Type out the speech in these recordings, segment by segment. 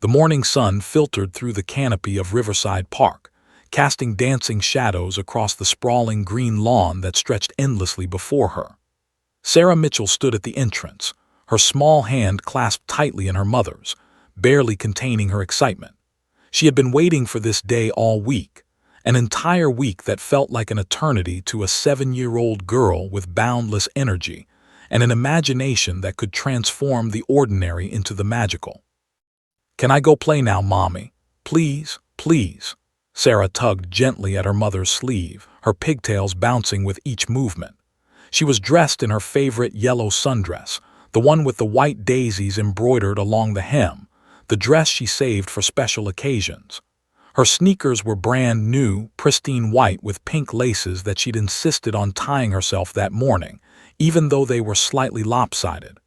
The morning sun filtered through the canopy of Riverside Park, casting dancing shadows across the sprawling green lawn that stretched endlessly before her. Sarah Mitchell stood at the entrance, her small hand clasped tightly in her mother's, barely containing her excitement. She had been waiting for this day all week, an entire week that felt like an eternity to a 7-year-old girl with boundless energy and an imagination that could transform the ordinary into the magical. "Can I go play now, Mommy? Please, please." Sarah tugged gently at her mother's sleeve, her pigtails bouncing with each movement. She was dressed in her favorite yellow sundress, the one with the white daisies embroidered along the hem, the dress she saved for special occasions. Her sneakers were brand new, pristine white with pink laces that she'd insisted on tying herself that morning, even though they were slightly lopsided.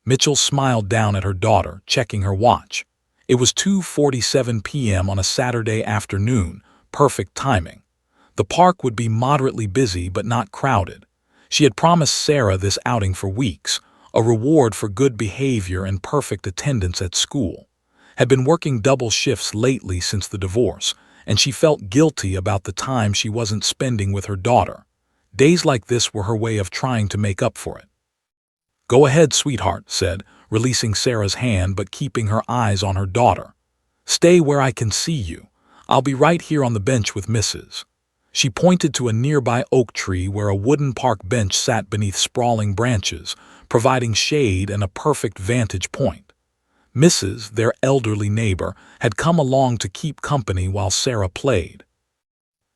Mitchell smiled down at her daughter, checking her watch. It was 2:47 p.m. on a Saturday afternoon, perfect timing. The park would be moderately busy but not crowded. She had promised Sarah this outing for weeks, a reward for good behavior and perfect attendance at school. Had been working double shifts lately since the divorce, and she felt guilty about the time she wasn't spending with her daughter. Days like this were her way of trying to make up for it. "Go ahead, sweetheart," said, releasing Sarah's hand but keeping her eyes on her daughter. "Stay where I can see you. I'll be right here on the bench with Mrs." She pointed to a nearby oak tree where a wooden park bench sat beneath sprawling branches, providing shade and a perfect vantage point. Mrs., their elderly neighbor, had come along to keep company while Sarah played.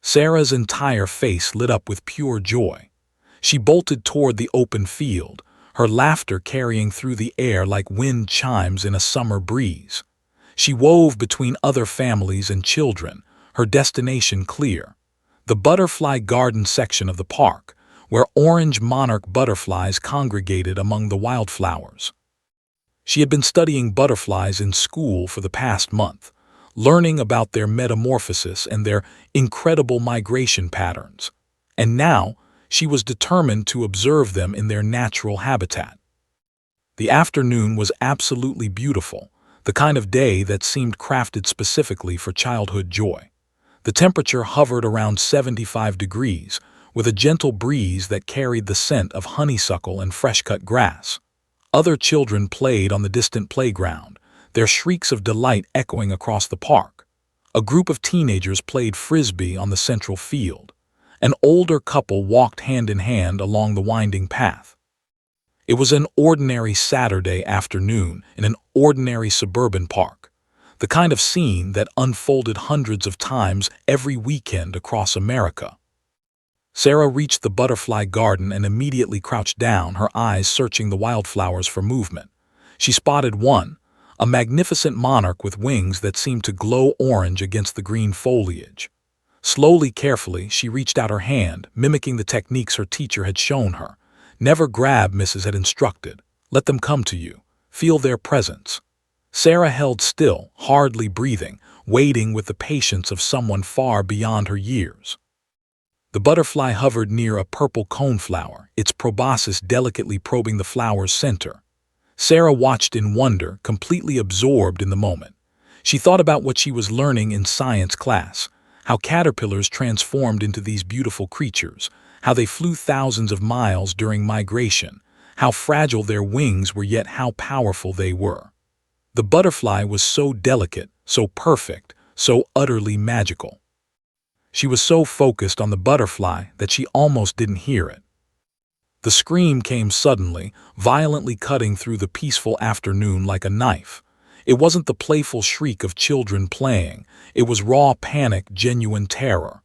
Sarah's entire face lit up with pure joy. She bolted toward the open field, her laughter carrying through the air like wind chimes in a summer breeze. She wove between other families and children, her destination clear: the butterfly garden section of the park, where orange monarch butterflies congregated among the wildflowers. She had been studying butterflies in school for the past month, learning about their metamorphosis and their incredible migration patterns. And now, she was determined to observe them in their natural habitat. The afternoon was absolutely beautiful, the kind of day that seemed crafted specifically for childhood joy. The temperature hovered around 75 degrees, with a gentle breeze that carried the scent of honeysuckle and fresh-cut grass. Other children played on the distant playground, their shrieks of delight echoing across the park. A group of teenagers played frisbee on the central field. An older couple walked hand in hand along the winding path. It was an ordinary Saturday afternoon in an ordinary suburban park, the kind of scene that unfolded hundreds of times every weekend across America. Sarah reached the butterfly garden and immediately crouched down, her eyes searching the wildflowers for movement. She spotted one, a magnificent monarch with wings that seemed to glow orange against the green foliage. Slowly, carefully, she reached out her hand, mimicking the techniques her teacher had shown her. "Never grab," Mrs. had instructed. "Let them come to you. Feel their presence." Sarah held still, hardly breathing, waiting with the patience of someone far beyond her years. The butterfly hovered near a purple coneflower, its proboscis delicately probing the flower's center. Sarah watched in wonder, completely absorbed in the moment. She thought about what she was learning in science class, how caterpillars transformed into these beautiful creatures, how they flew thousands of miles during migration, how fragile their wings were yet how powerful they were. The butterfly was so delicate, so perfect, so utterly magical. She was so focused on the butterfly that she almost didn't hear it. The scream came suddenly, violently cutting through the peaceful afternoon like a knife. It wasn't the playful shriek of children playing. It was raw panic, genuine terror.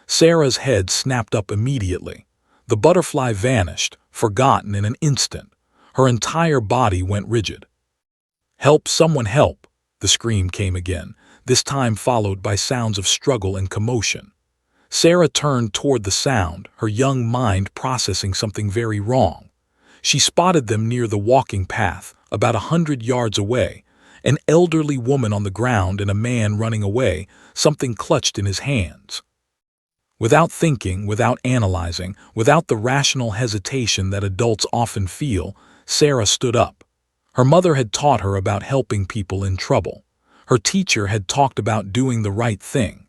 Sarah's head snapped up immediately. The butterfly vanished, forgotten in an instant. Her entire body went rigid. "Help, someone help!" The scream came again, this time followed by sounds of struggle and commotion. Sarah turned toward the sound, her young mind processing something very wrong. She spotted them near the walking path, about 100 yards away, an elderly woman on the ground and a man running away, something clutched in his hands. Without thinking, without analyzing, without the rational hesitation that adults often feel, Sarah stood up. Her mother had taught her about helping people in trouble. Her teacher had talked about doing the right thing.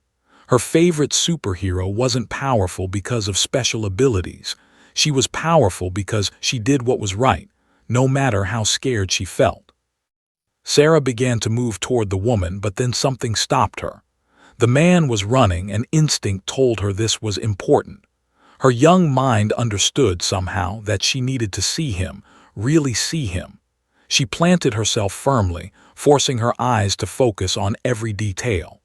Her favorite superhero wasn't powerful because of special abilities. She was powerful because she did what was right, no matter how scared she felt. Sarah began to move toward the woman, but then something stopped her. The man was running, and instinct told her this was important. Her young mind understood somehow that she needed to see him, really see him. She planted herself firmly, forcing her eyes to focus on every detail.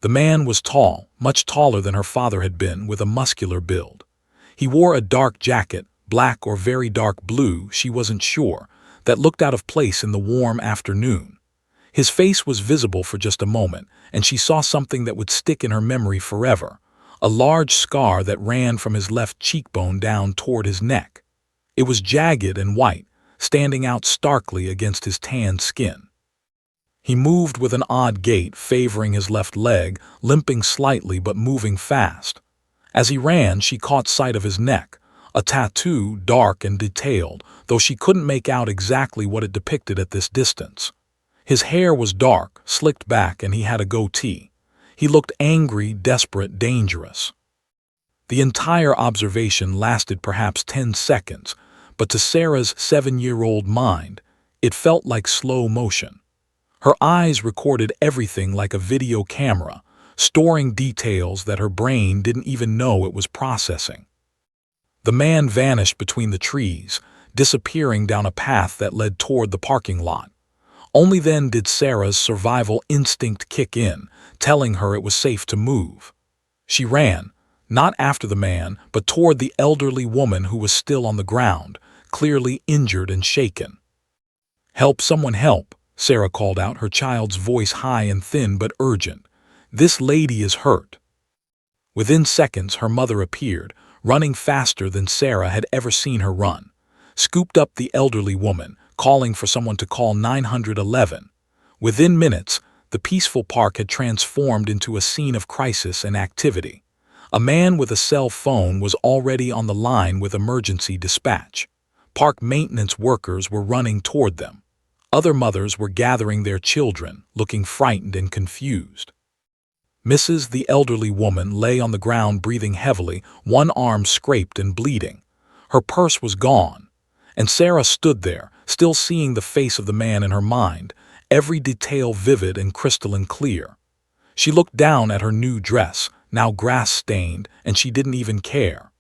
The man was tall, much taller than her father had been, with a muscular build. He wore a dark jacket, black or very dark blue, she wasn't sure, that looked out of place in the warm afternoon. His face was visible for just a moment, and she saw something that would stick in her memory forever, a large scar that ran from his left cheekbone down toward his neck. It was jagged and white, standing out starkly against his tanned skin. He moved with an odd gait, favoring his left leg, limping slightly but moving fast. As he ran, she caught sight of his neck, a tattoo dark and detailed, though she couldn't make out exactly what it depicted at this distance. His hair was dark, slicked back, and he had a goatee. He looked angry, desperate, dangerous. The entire observation lasted perhaps 10 seconds, but to Sarah's 7-year-old mind, it felt like slow motion. Her eyes recorded everything like a video camera, storing details that her brain didn't even know it was processing. The man vanished between the trees, disappearing down a path that led toward the parking lot. Only then did Sarah's survival instinct kick in, telling her it was safe to move. She ran, not after the man, but toward the elderly woman who was still on the ground, clearly injured and shaken. "Help, someone help," Sarah called out, her child's voice high and thin but urgent. "This lady is hurt." Within seconds, her mother appeared, running faster than Sarah had ever seen her run, scooped up the elderly woman, calling for someone to call 911. Within minutes, the peaceful park had transformed into a scene of crisis and activity. A man with a cell phone was already on the line with emergency dispatch. Park maintenance workers were running toward them. Other mothers were gathering their children, looking frightened and confused. The elderly woman, lay on the ground breathing heavily, one arm scraped and bleeding. Her purse was gone, and Sarah stood there, still seeing the face of the man in her mind, every detail vivid and crystalline clear. She looked down at her new dress, now grass-stained, and she didn't even care.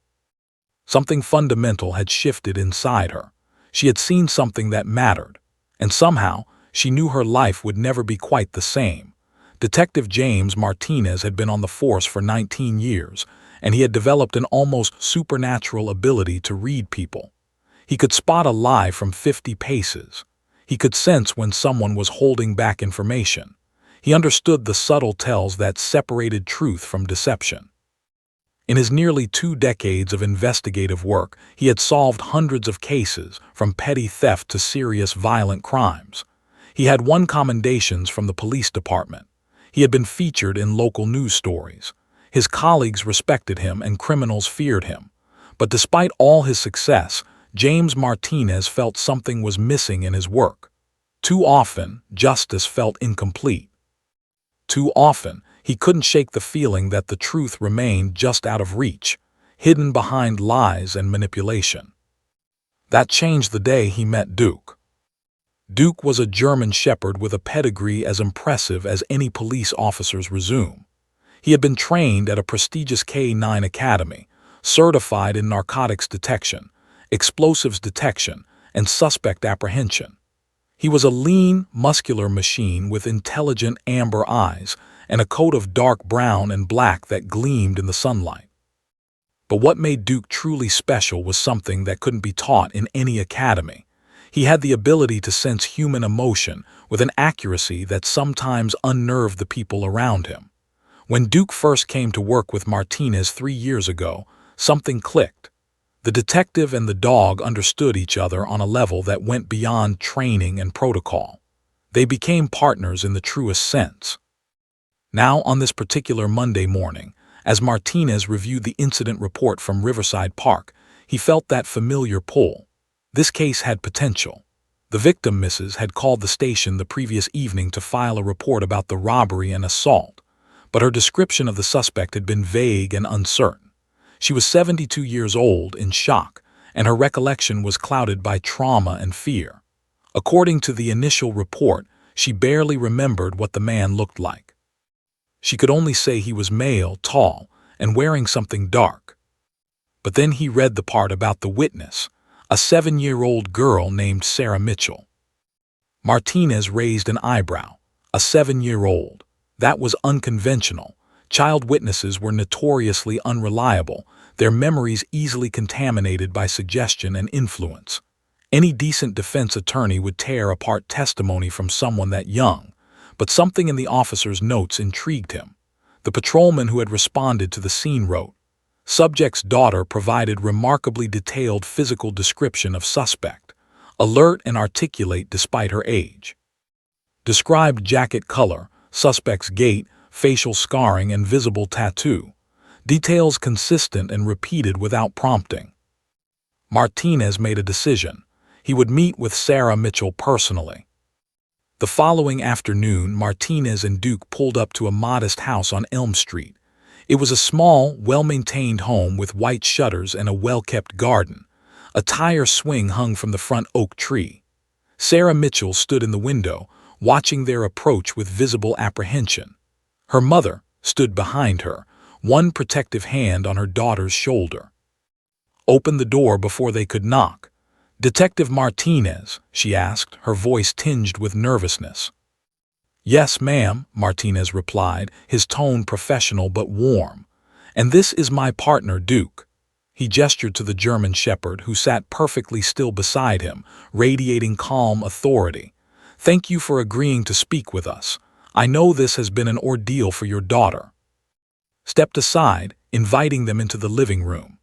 Something fundamental had shifted inside her. She had seen something that mattered, and somehow she knew her life would never be quite the same. Detective James Martinez had been on the force for 19 years, and he had developed an almost supernatural ability to read people. He could spot a lie from 50 paces. He could sense when someone was holding back information. He understood the subtle tells that separated truth from deception. In his nearly 2 decades of investigative work, he had solved hundreds of cases, from petty theft to serious violent crimes. He had won commendations from the police department. He had been featured in local news stories. His colleagues respected him and criminals feared him. But despite all his success, James Martinez felt something was missing in his work. Too often, justice felt incomplete. Too often, he couldn't shake the feeling that the truth remained just out of reach, hidden behind lies and manipulation. That changed the day he met Duke. Duke was a German shepherd with a pedigree as impressive as any police officer's resume. He had been trained at a prestigious K-9 academy, certified in narcotics detection, explosives detection, and suspect apprehension. He was a lean, muscular machine with intelligent amber eyes and a coat of dark brown and black that gleamed in the sunlight. But what made Duke truly special was something that couldn't be taught in any academy. He had the ability to sense human emotion with an accuracy that sometimes unnerved the people around him. When Duke first came to work with Martinez 3 years ago, something clicked. The detective and the dog understood each other on a level that went beyond training and protocol. They became partners in the truest sense. Now, on this particular Monday morning, as Martinez reviewed the incident report from Riverside Park, he felt that familiar pull. This case had potential. The victim, Mrs., had called the station the previous evening to file a report about the robbery and assault, but her description of the suspect had been vague and uncertain. She was 72 years old, in shock, and her recollection was clouded by trauma and fear. According to the initial report, she barely remembered what the man looked like. She could only say he was male, tall, and wearing something dark. But then he read the part about the witness, a 7-year-old girl named Sarah Mitchell. Martinez raised an eyebrow. A 7-year-old. That was unconventional. Child witnesses were notoriously unreliable, their memories easily contaminated by suggestion and influence. Any decent defense attorney would tear apart testimony from someone that young, but something in the officer's notes intrigued him. The patrolman who had responded to the scene wrote, "Subject's daughter provided remarkably detailed physical description of suspect, alert and articulate despite her age. Described jacket color, suspect's gait, facial scarring and visible tattoo. Details consistent and repeated without prompting." Martinez made a decision. He would meet with Sarah Mitchell personally. The following afternoon, Martinez and Duke pulled up to a modest house on Elm Street. It was a small, well-maintained home with white shutters and a well-kept garden. A tire swing hung from the front oak tree. Sarah Mitchell stood in the window, watching their approach with visible apprehension. Her mother stood behind her, one protective hand on her daughter's shoulder. "Open the door before they could knock." "Detective Martinez?" she asked, her voice tinged with nervousness. "Yes, ma'am," Martinez replied, his tone professional but warm. "And this is my partner, Duke." He gestured to the German shepherd, who sat perfectly still beside him, radiating calm authority. "Thank you for agreeing to speak with us. I know this has been an ordeal for your daughter." Stepped aside, inviting them into the living room.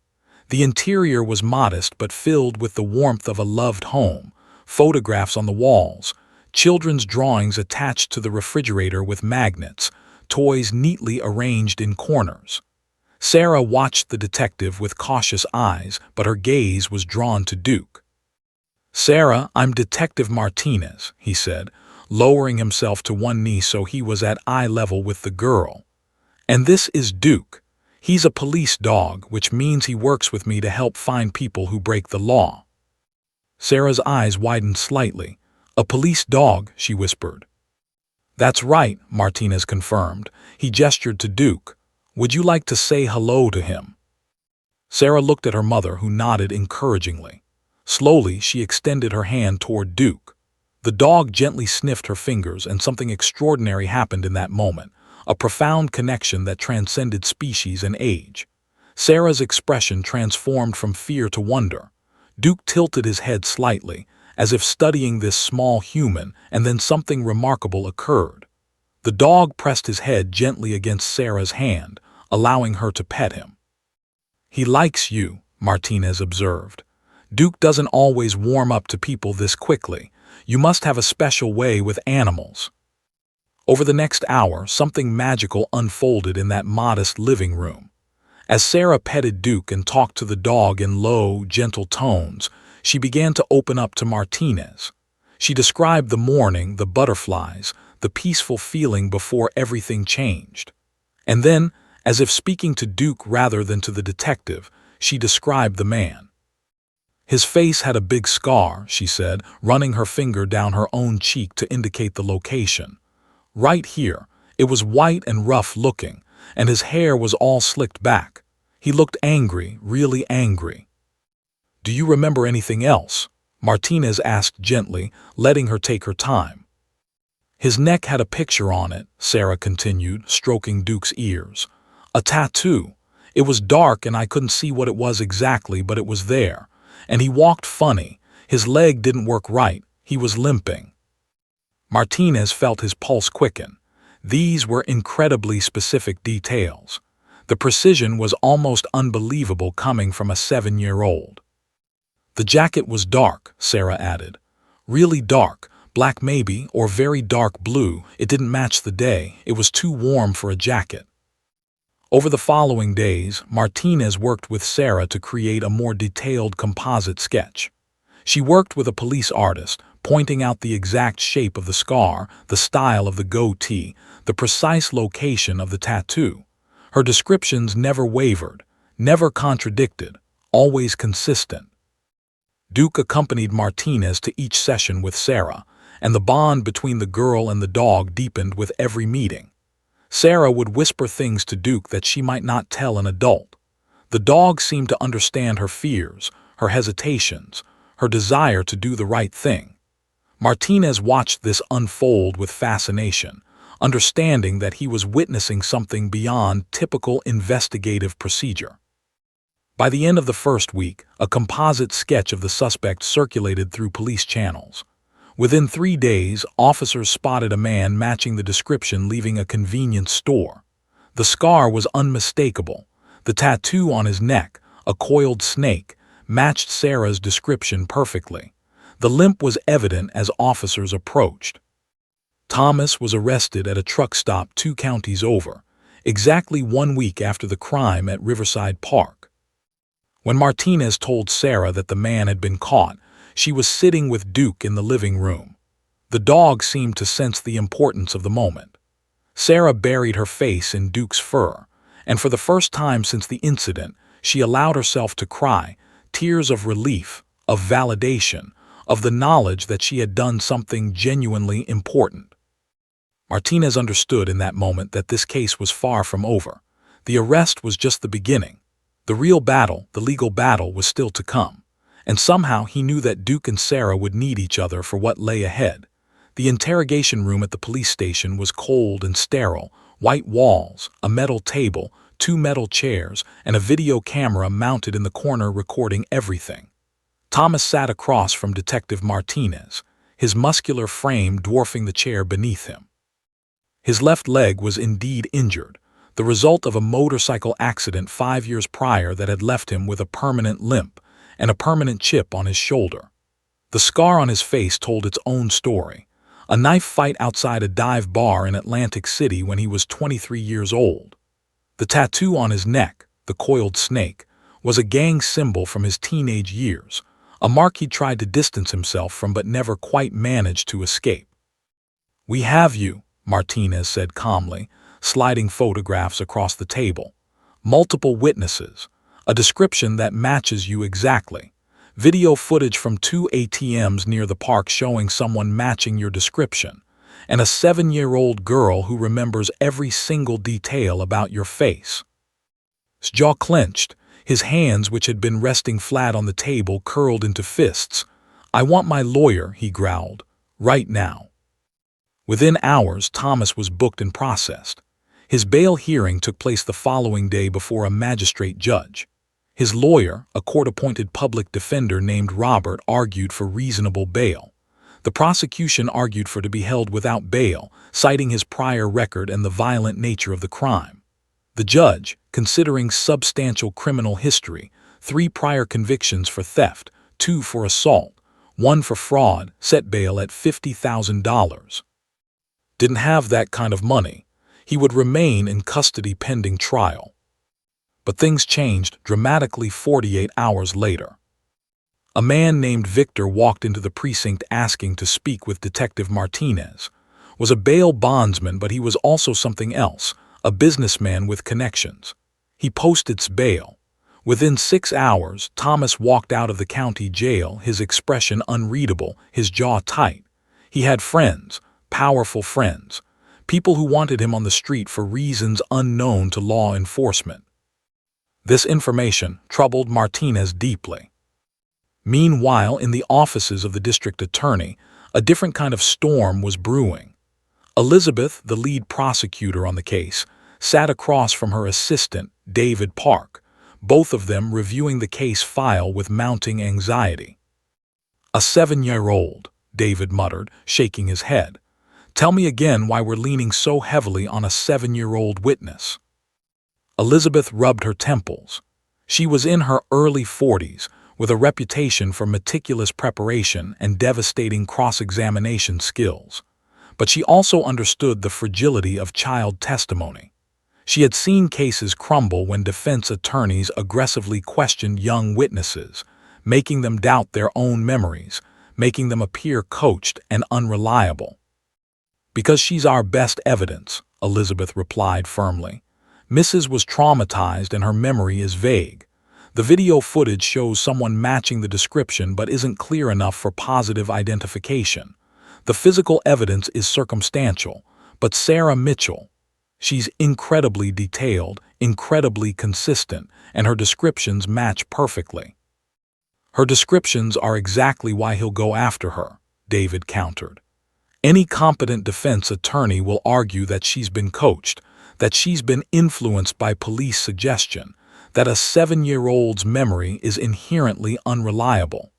The interior was modest but filled with the warmth of a loved home, photographs on the walls, children's drawings attached to the refrigerator with magnets, toys neatly arranged in corners. Sarah watched the detective with cautious eyes, but her gaze was drawn to Duke. "Sarah, I'm Detective Martinez," he said, lowering himself to one knee so he was at eye level with the girl. "And this is Duke. He's a police dog, which means he works with me to help find people who break the law." Sarah's eyes widened slightly. "A police dog," she whispered. "That's right," Martinez confirmed. He gestured to Duke. "Would you like to say hello to him?" Sarah looked at her mother, who nodded encouragingly. Slowly, she extended her hand toward Duke. The dog gently sniffed her fingers, and something extraordinary happened in that moment, a profound connection that transcended species and age. Sarah's expression transformed from fear to wonder. Duke tilted his head slightly, as if studying this small human, and then something remarkable occurred. The dog pressed his head gently against Sarah's hand, allowing her to pet him. "He likes you," Martinez observed. "Duke doesn't always warm up to people this quickly. You must have a special way with animals." Over the next hour, something magical unfolded in that modest living room. As Sarah petted Duke and talked to the dog in low, gentle tones, she began to open up to Martinez. She described the morning, the butterflies, the peaceful feeling before everything changed. And then, as if speaking to Duke rather than to the detective, she described the man. "His face had a big scar," she said, running her finger down her own cheek to indicate the location. "Right here. It was white and rough looking, and his hair was all slicked back. He looked angry, really angry." "Do you remember anything else?" Martinez asked gently, letting her take her time. "His neck had a picture on it," Sarah continued, stroking Duke's ears. "A tattoo. It was dark and I couldn't see what it was exactly, but it was there. And he walked funny. His leg didn't work right. He was limping." Martinez felt his pulse quicken. These were incredibly specific details. The precision was almost unbelievable coming from a 7-year-old. "The jacket was dark," Sarah added. "Really dark, black maybe, or very dark blue. It didn't match the day. It was too warm for a jacket." Over the following days, Martinez worked with Sarah to create a more detailed composite sketch. She worked with a police artist, pointing out the exact shape of the scar, the style of the goatee, the precise location of the tattoo. Her descriptions never wavered, never contradicted, always consistent. Duke accompanied Martinez to each session with Sarah, and the bond between the girl and the dog deepened with every meeting. Sarah would whisper things to Duke that she might not tell an adult. The dog seemed to understand her fears, her hesitations, her desire to do the right thing. Martinez watched this unfold with fascination, understanding that he was witnessing something beyond typical investigative procedure. By the end of the first week, a composite sketch of the suspect circulated through police channels. Within 3 days, officers spotted a man matching the description leaving a convenience store. The scar was unmistakable. The tattoo on his neck, a coiled snake, matched Sarah's description perfectly. The limp was evident as officers approached. Thomas was arrested at a truck stop 2 counties over, exactly 1 week after the crime at Riverside Park. When Martinez told Sarah that the man had been caught, she was sitting with Duke in the living room. The dog seemed to sense the importance of the moment. Sarah buried her face in Duke's fur, and for the first time since the incident, she allowed herself to cry, tears of relief, of validation, of the knowledge that she had done something genuinely important. Martinez understood in that moment that this case was far from over. The arrest was just the beginning. The real battle, the legal battle, was still to come. And somehow he knew that Duke and Sarah would need each other for what lay ahead. The interrogation room at the police station was cold and sterile, white walls, a metal table, 2 metal chairs, and a video camera mounted in the corner recording everything. Thomas sat across from Detective Martinez, his muscular frame dwarfing the chair beneath him. His left leg was indeed injured, the result of a motorcycle accident 5 years prior that had left him with a permanent limp and a permanent chip on his shoulder. The scar on his face told its own story, a knife fight outside a dive bar in Atlantic City when he was 23 years old. The tattoo on his neck, the coiled snake, was a gang symbol from his teenage years, a mark he tried to distance himself from but never quite managed to escape. "We have you," Martinez said calmly, sliding photographs across the table. "Multiple witnesses, a description that matches you exactly. Video footage from 2 ATMs near the park showing someone matching your description, and a 7-year-old girl who remembers every single detail about your face." His jaw clenched, his hands, which had been resting flat on the table, curled into fists. "I want my lawyer," he growled, "right now." Within hours, Thomas was booked and processed. His bail hearing took place the following day before a magistrate judge. His lawyer, a court-appointed public defender named Robert, argued for reasonable bail. The prosecution argued for to be held without bail, citing his prior record and the violent nature of the crime. The judge, considering substantial criminal history, 3 prior convictions for theft, 2 for assault, 1 for fraud, set bail at $50,000. Didn't have that kind of money. He would remain in custody pending trial. But things changed dramatically 48 hours later. A man named Victor walked into the precinct asking to speak with Detective Martinez. Was a bail bondsman, but he was also something else, a businessman with connections. He posted bail. Within 6 hours, Thomas walked out of the county jail, his expression unreadable, his jaw tight. He had friends, powerful friends, people who wanted him on the street for reasons unknown to law enforcement. This information troubled Martinez deeply. Meanwhile, in the offices of the district attorney, a different kind of storm was brewing. Elizabeth, the lead prosecutor on the case, sat across from her assistant, David Park, both of them reviewing the case file with mounting anxiety. "A 7-year-old, David muttered, shaking his head. "Tell me again why we're leaning so heavily on a 7-year-old witness." Elizabeth rubbed her temples. She was in her early 40s, with a reputation for meticulous preparation and devastating cross-examination skills. But she also understood the fragility of child testimony. She had seen cases crumble when defense attorneys aggressively questioned young witnesses, making them doubt their own memories, making them appear coached and unreliable. "Because she's our best evidence," Elizabeth replied firmly. "Mrs. was traumatized and her memory is vague. The video footage shows someone matching the description but isn't clear enough for positive identification. The physical evidence is circumstantial, but Sarah Mitchell, she's incredibly detailed, incredibly consistent, and her descriptions match perfectly." "Her descriptions are exactly why he'll go after her," David countered. "Any competent defense attorney will argue that she's been coached, that she's been influenced by police suggestion, that a 7-year-old's memory is inherently unreliable."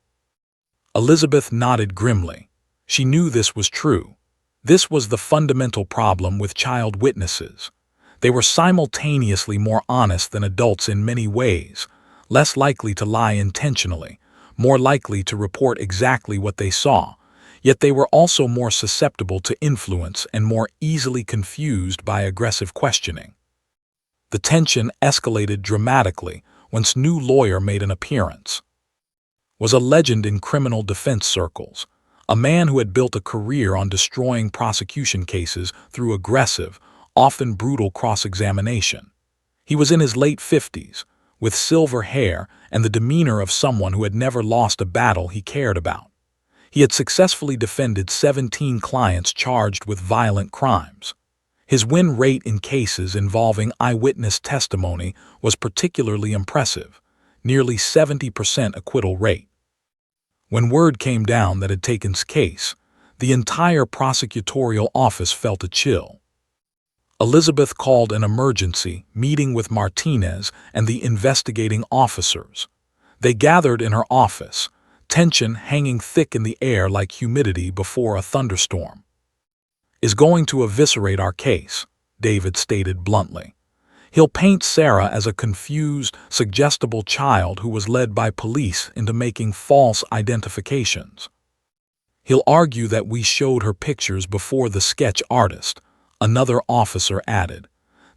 Elizabeth nodded grimly. She knew this was true. This was the fundamental problem with child witnesses. They were simultaneously more honest than adults in many ways, less likely to lie intentionally, more likely to report exactly what they saw, yet they were also more susceptible to influence and more easily confused by aggressive questioning. The tension escalated dramatically once new lawyer made an appearance. Was a legend in criminal defense circles, a man who had built a career on destroying prosecution cases through aggressive, often brutal cross-examination. He was in his late 50s, with silver hair and the demeanor of someone who had never lost a battle he cared about. He had successfully defended 17 clients charged with violent crimes. His win rate in cases involving eyewitness testimony was particularly impressive, nearly 70% acquittal rate. When word came down that had taken his case, the entire prosecutorial office felt a chill. Elizabeth called an emergency meeting with Martinez and the investigating officers. They gathered in her office, tension hanging thick in the air like humidity before a thunderstorm. "Is going to eviscerate our case," David stated bluntly. "He'll paint Sarah as a confused, suggestible child who was led by police into making false identifications. He'll argue that we showed her pictures before the sketch artist," another officer added,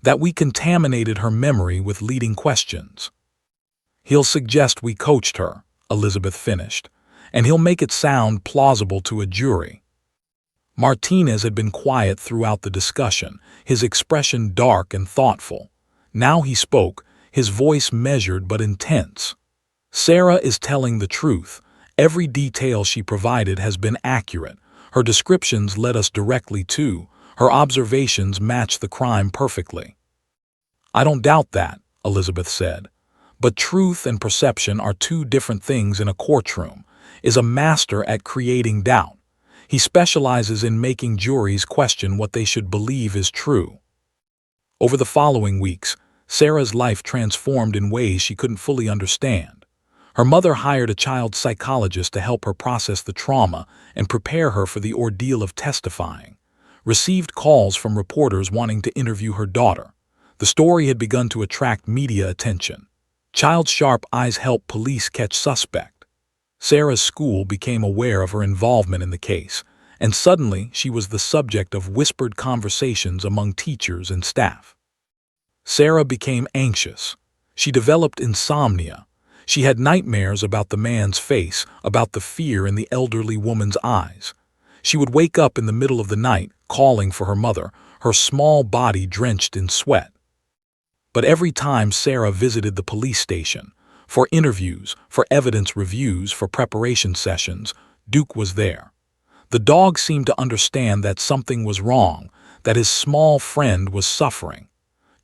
"that we contaminated her memory with leading questions. He'll suggest we coached her," Elizabeth finished, "and he'll make it sound plausible to a jury." Martinez had been quiet throughout the discussion, his expression dark and thoughtful. Now he spoke, his voice measured but intense. "Sarah is telling the truth. Every detail she provided has been accurate. Her descriptions led us directly to, her observations match the crime perfectly." "I don't doubt that," Elizabeth said. "But truth and perception are two different things in a courtroom. Is a master at creating doubt. He specializes in making juries question what they should believe is true." Over the following weeks, Sarah's life transformed in ways she couldn't fully understand. Her mother hired a child psychologist to help her process the trauma and prepare her for the ordeal of testifying. Received calls from reporters wanting to interview her daughter. The story had begun to attract media attention. Child's sharp eyes helped police catch suspect. Sarah's school became aware of her involvement in the case, and suddenly she was the subject of whispered conversations among teachers and staff. Sarah became anxious. She developed insomnia. She had nightmares about the man's face, about the fear in the elderly woman's eyes. She would wake up in the middle of the night, calling for her mother, her small body drenched in sweat. But every time Sarah visited the police station, for interviews, for evidence reviews, for preparation sessions, Duke was there. The dog seemed to understand that something was wrong, that his small friend was suffering.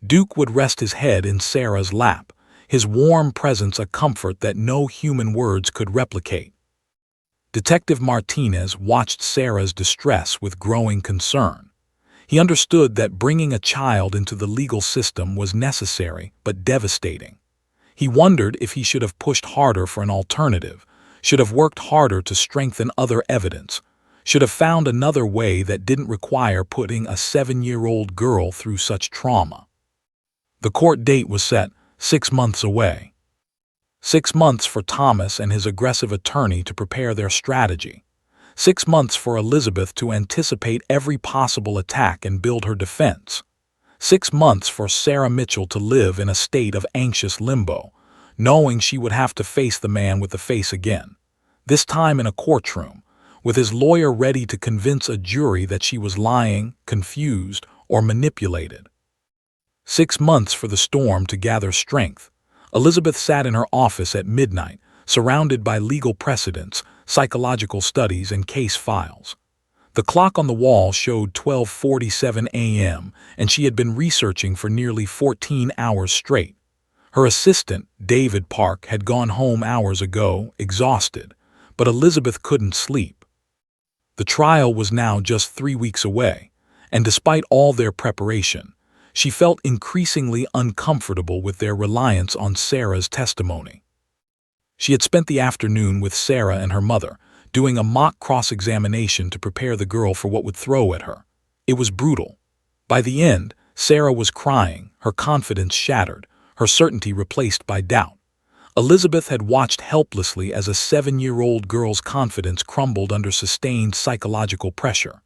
Duke would rest his head in Sarah's lap, his warm presence a comfort that no human words could replicate. Detective Martinez watched Sarah's distress with growing concern. He understood that bringing a child into the legal system was necessary but devastating. He wondered if he should have pushed harder for an alternative, should have worked harder to strengthen other evidence, should have found another way that didn't require putting a 7-year-old girl through such trauma. The court date was set, 6 months away. 6 months for Thomas and his aggressive attorney to prepare their strategy. 6 months for Elizabeth to anticipate every possible attack and build her defense. 6 months for Sarah Mitchell to live in a state of anxious limbo, knowing she would have to face the man with the face again. This time in a courtroom, with his lawyer ready to convince a jury that she was lying, confused, or manipulated. 6 months for the storm to gather strength. Elizabeth sat in her office at midnight, surrounded by legal precedents, psychological studies, and case files. The clock on the wall showed 12:47 a.m., and she had been researching for nearly 14 hours straight. Her assistant, David Park, had gone home hours ago, exhausted, but Elizabeth couldn't sleep. The trial was now just 3 weeks away, and despite all their preparation, she felt increasingly uncomfortable with their reliance on Sarah's testimony. She had spent the afternoon with Sarah and her mother, doing a mock cross-examination to prepare the girl for what would throw at her. It was brutal. By the end, Sarah was crying, her confidence shattered, her certainty replaced by doubt. Elizabeth had watched helplessly as a 7-year-old girl's confidence crumbled under sustained psychological pressure.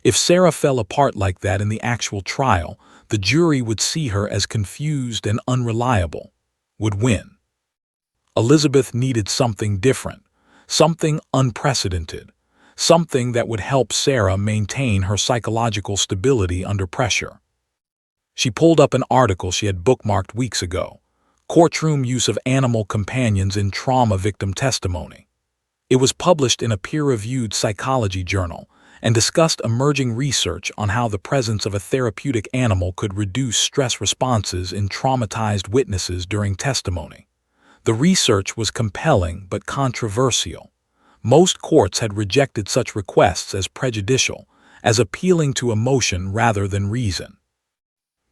If Sarah fell apart like that in the actual trial, the jury would see her as confused and unreliable, would win. Elizabeth needed something different, something unprecedented, something that would help Sarah maintain her psychological stability under pressure. She pulled up an article she had bookmarked weeks ago, Courtroom Use of Animal Companions in Trauma Victim Testimony. It was published in a peer-reviewed psychology journal and discussed emerging research on how the presence of a therapeutic animal could reduce stress responses in traumatized witnesses during testimony. The research was compelling but controversial. Most courts had rejected such requests as prejudicial, as appealing to emotion rather than reason.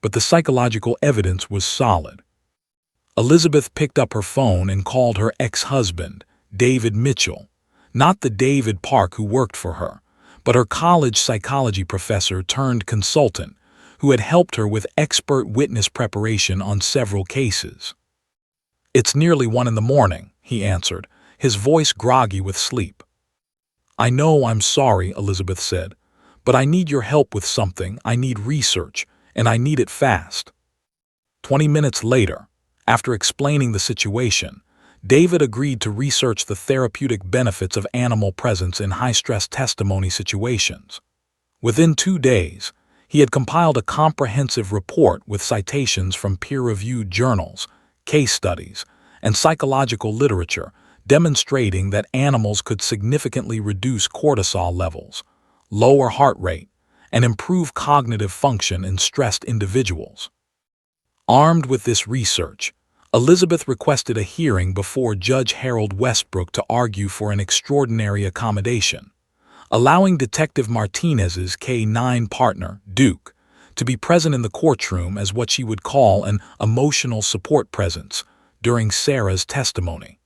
But the psychological evidence was solid. Elizabeth picked up her phone and called her ex-husband, David Mitchell, not the David Park who worked for her, but her college psychology professor turned consultant who had helped her with expert witness preparation on several cases. "It's nearly 1 in the morning," he answered, his voice groggy with sleep. "I know I'm sorry," Elizabeth said, "but I need your help with something. I need research, and I need it fast." 20 minutes later, after explaining the situation, David agreed to research the therapeutic benefits of animal presence in high-stress testimony situations. Within 2 days, he had compiled a comprehensive report with citations from peer-reviewed journals, case studies, and psychological literature demonstrating that animals could significantly reduce cortisol levels, lower heart rate, and improve cognitive function in stressed individuals. Armed with this research, Elizabeth requested a hearing before Judge Harold Westbrook to argue for an extraordinary accommodation, allowing Detective Martinez's K-9 partner, Duke, to be present in the courtroom as what she would call an emotional support presence during Sarah's testimony.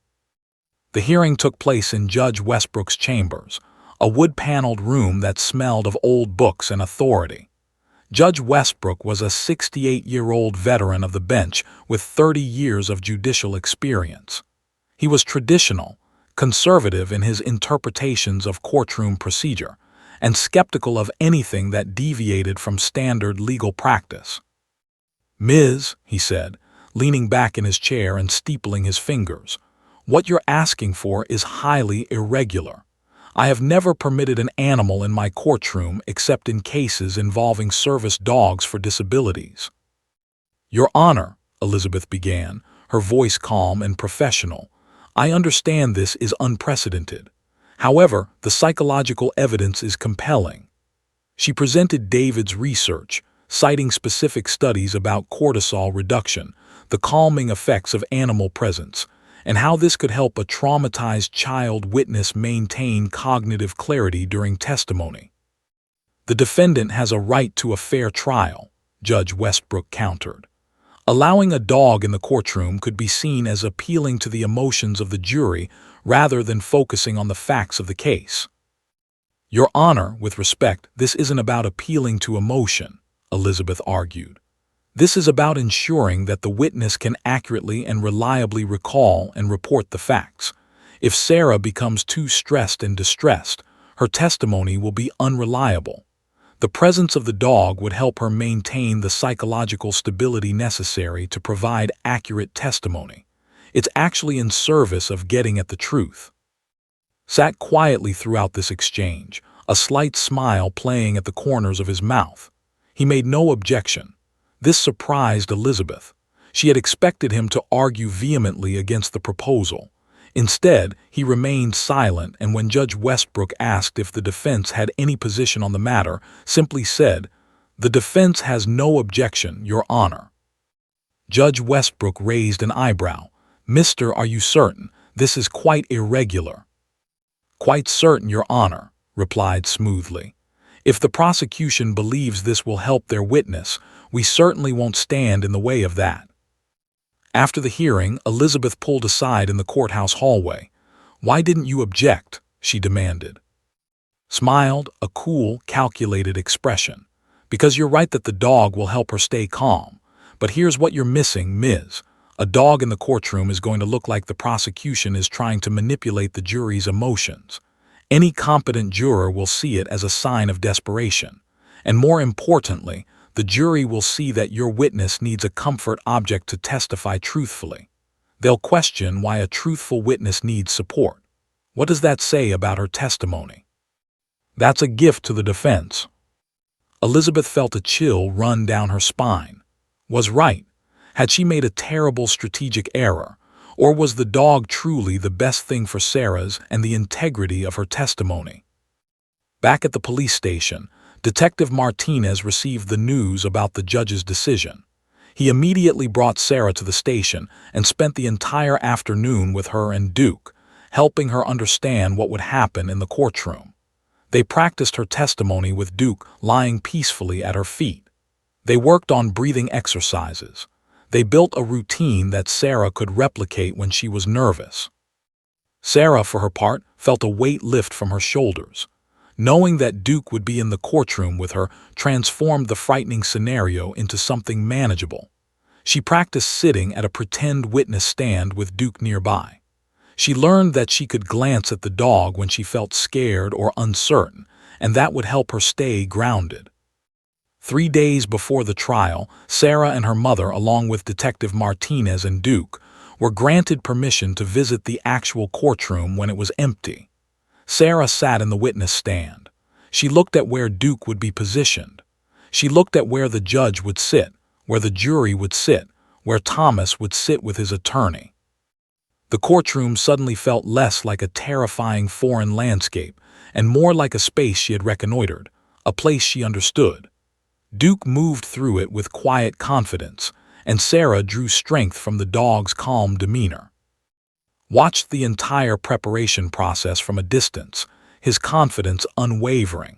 The hearing took place in Judge Westbrook's chambers, a wood-paneled room that smelled of old books and authority. Judge Westbrook was a 68-year-old veteran of the bench with 30 years of judicial experience. He was traditional, conservative in his interpretations of courtroom procedure, and skeptical of anything that deviated from standard legal practice. "Ms.," he said, leaning back in his chair and steepling his fingers, "what you're asking for is highly irregular. I have never permitted an animal in my courtroom except in cases involving service dogs for disabilities." "Your Honor," Elizabeth began, her voice calm and professional, "I understand this is unprecedented. However, the psychological evidence is compelling." She presented David's research, citing specific studies about cortisol reduction, the calming effects of animal presence, and how this could help a traumatized child witness maintain cognitive clarity during testimony. "The defendant has a right to a fair trial," Judge Westbrook countered. "Allowing a dog in the courtroom could be seen as appealing to the emotions of the jury rather than focusing on the facts of the case." "Your Honor, with respect, this isn't about appealing to emotion," Elizabeth argued. "This is about ensuring that the witness can accurately and reliably recall and report the facts. If Sarah becomes too stressed and distressed, her testimony will be unreliable. The presence of the dog would help her maintain the psychological stability necessary to provide accurate testimony. It's actually in service of getting at the truth." sat quietly throughout this exchange, a slight smile playing at the corners of his mouth. He made no objection. This surprised Elizabeth. She had expected him to argue vehemently against the proposal. Instead, he remained silent, and when Judge Westbrook asked if the defense had any position on the matter, simply said, "The defense has no objection, Your Honor." Judge Westbrook raised an eyebrow. "Mister, are you certain? This is quite irregular." "Quite certain, Your Honor," replied smoothly. "If the prosecution believes this will help their witness, we certainly won't stand in the way of that." After the hearing, Elizabeth pulled aside in the courthouse hallway. "Why didn't you object?" she demanded. Smiled, a cool, calculated expression. "Because you're right that the dog will help her stay calm. But here's what you're missing, Ms. A dog in the courtroom is going to look like the prosecution is trying to manipulate the jury's emotions. Any competent juror will see it as a sign of desperation. And more importantly, the jury will see that your witness needs a comfort object to testify truthfully. They'll question why a truthful witness needs support. What does that say about her testimony?" "That's a gift to the defense." Elizabeth felt a chill run down her spine. Was right. Had she made a terrible strategic error? Or was the dog truly the best thing for Sarah's and the integrity of her testimony? Back at the police station, Detective Martinez received the news about the judge's decision. He immediately brought Sarah to the station and spent the entire afternoon with her and Duke, helping her understand what would happen in the courtroom. They practiced her testimony with Duke lying peacefully at her feet. They worked on breathing exercises. They built a routine that Sarah could replicate when she was nervous. Sarah, for her part, felt a weight lift from her shoulders. Knowing that Duke would be in the courtroom with her transformed the frightening scenario into something manageable. She practiced sitting at a pretend witness stand with Duke nearby. She learned that she could glance at the dog when she felt scared or uncertain, and that would help her stay grounded. 3 days before the trial, Sarah and her mother, along with Detective Martinez and Duke, were granted permission to visit the actual courtroom when it was empty. Sarah sat in the witness stand. She looked at where Duke would be positioned. She looked at where the judge would sit, where the jury would sit, where Thomas would sit with his attorney. The courtroom suddenly felt less like a terrifying foreign landscape and more like a space she had reconnoitered, a place she understood. Duke moved through it with quiet confidence, and Sarah drew strength from the dog's calm demeanor. Watched the entire preparation process from a distance, his confidence unwavering.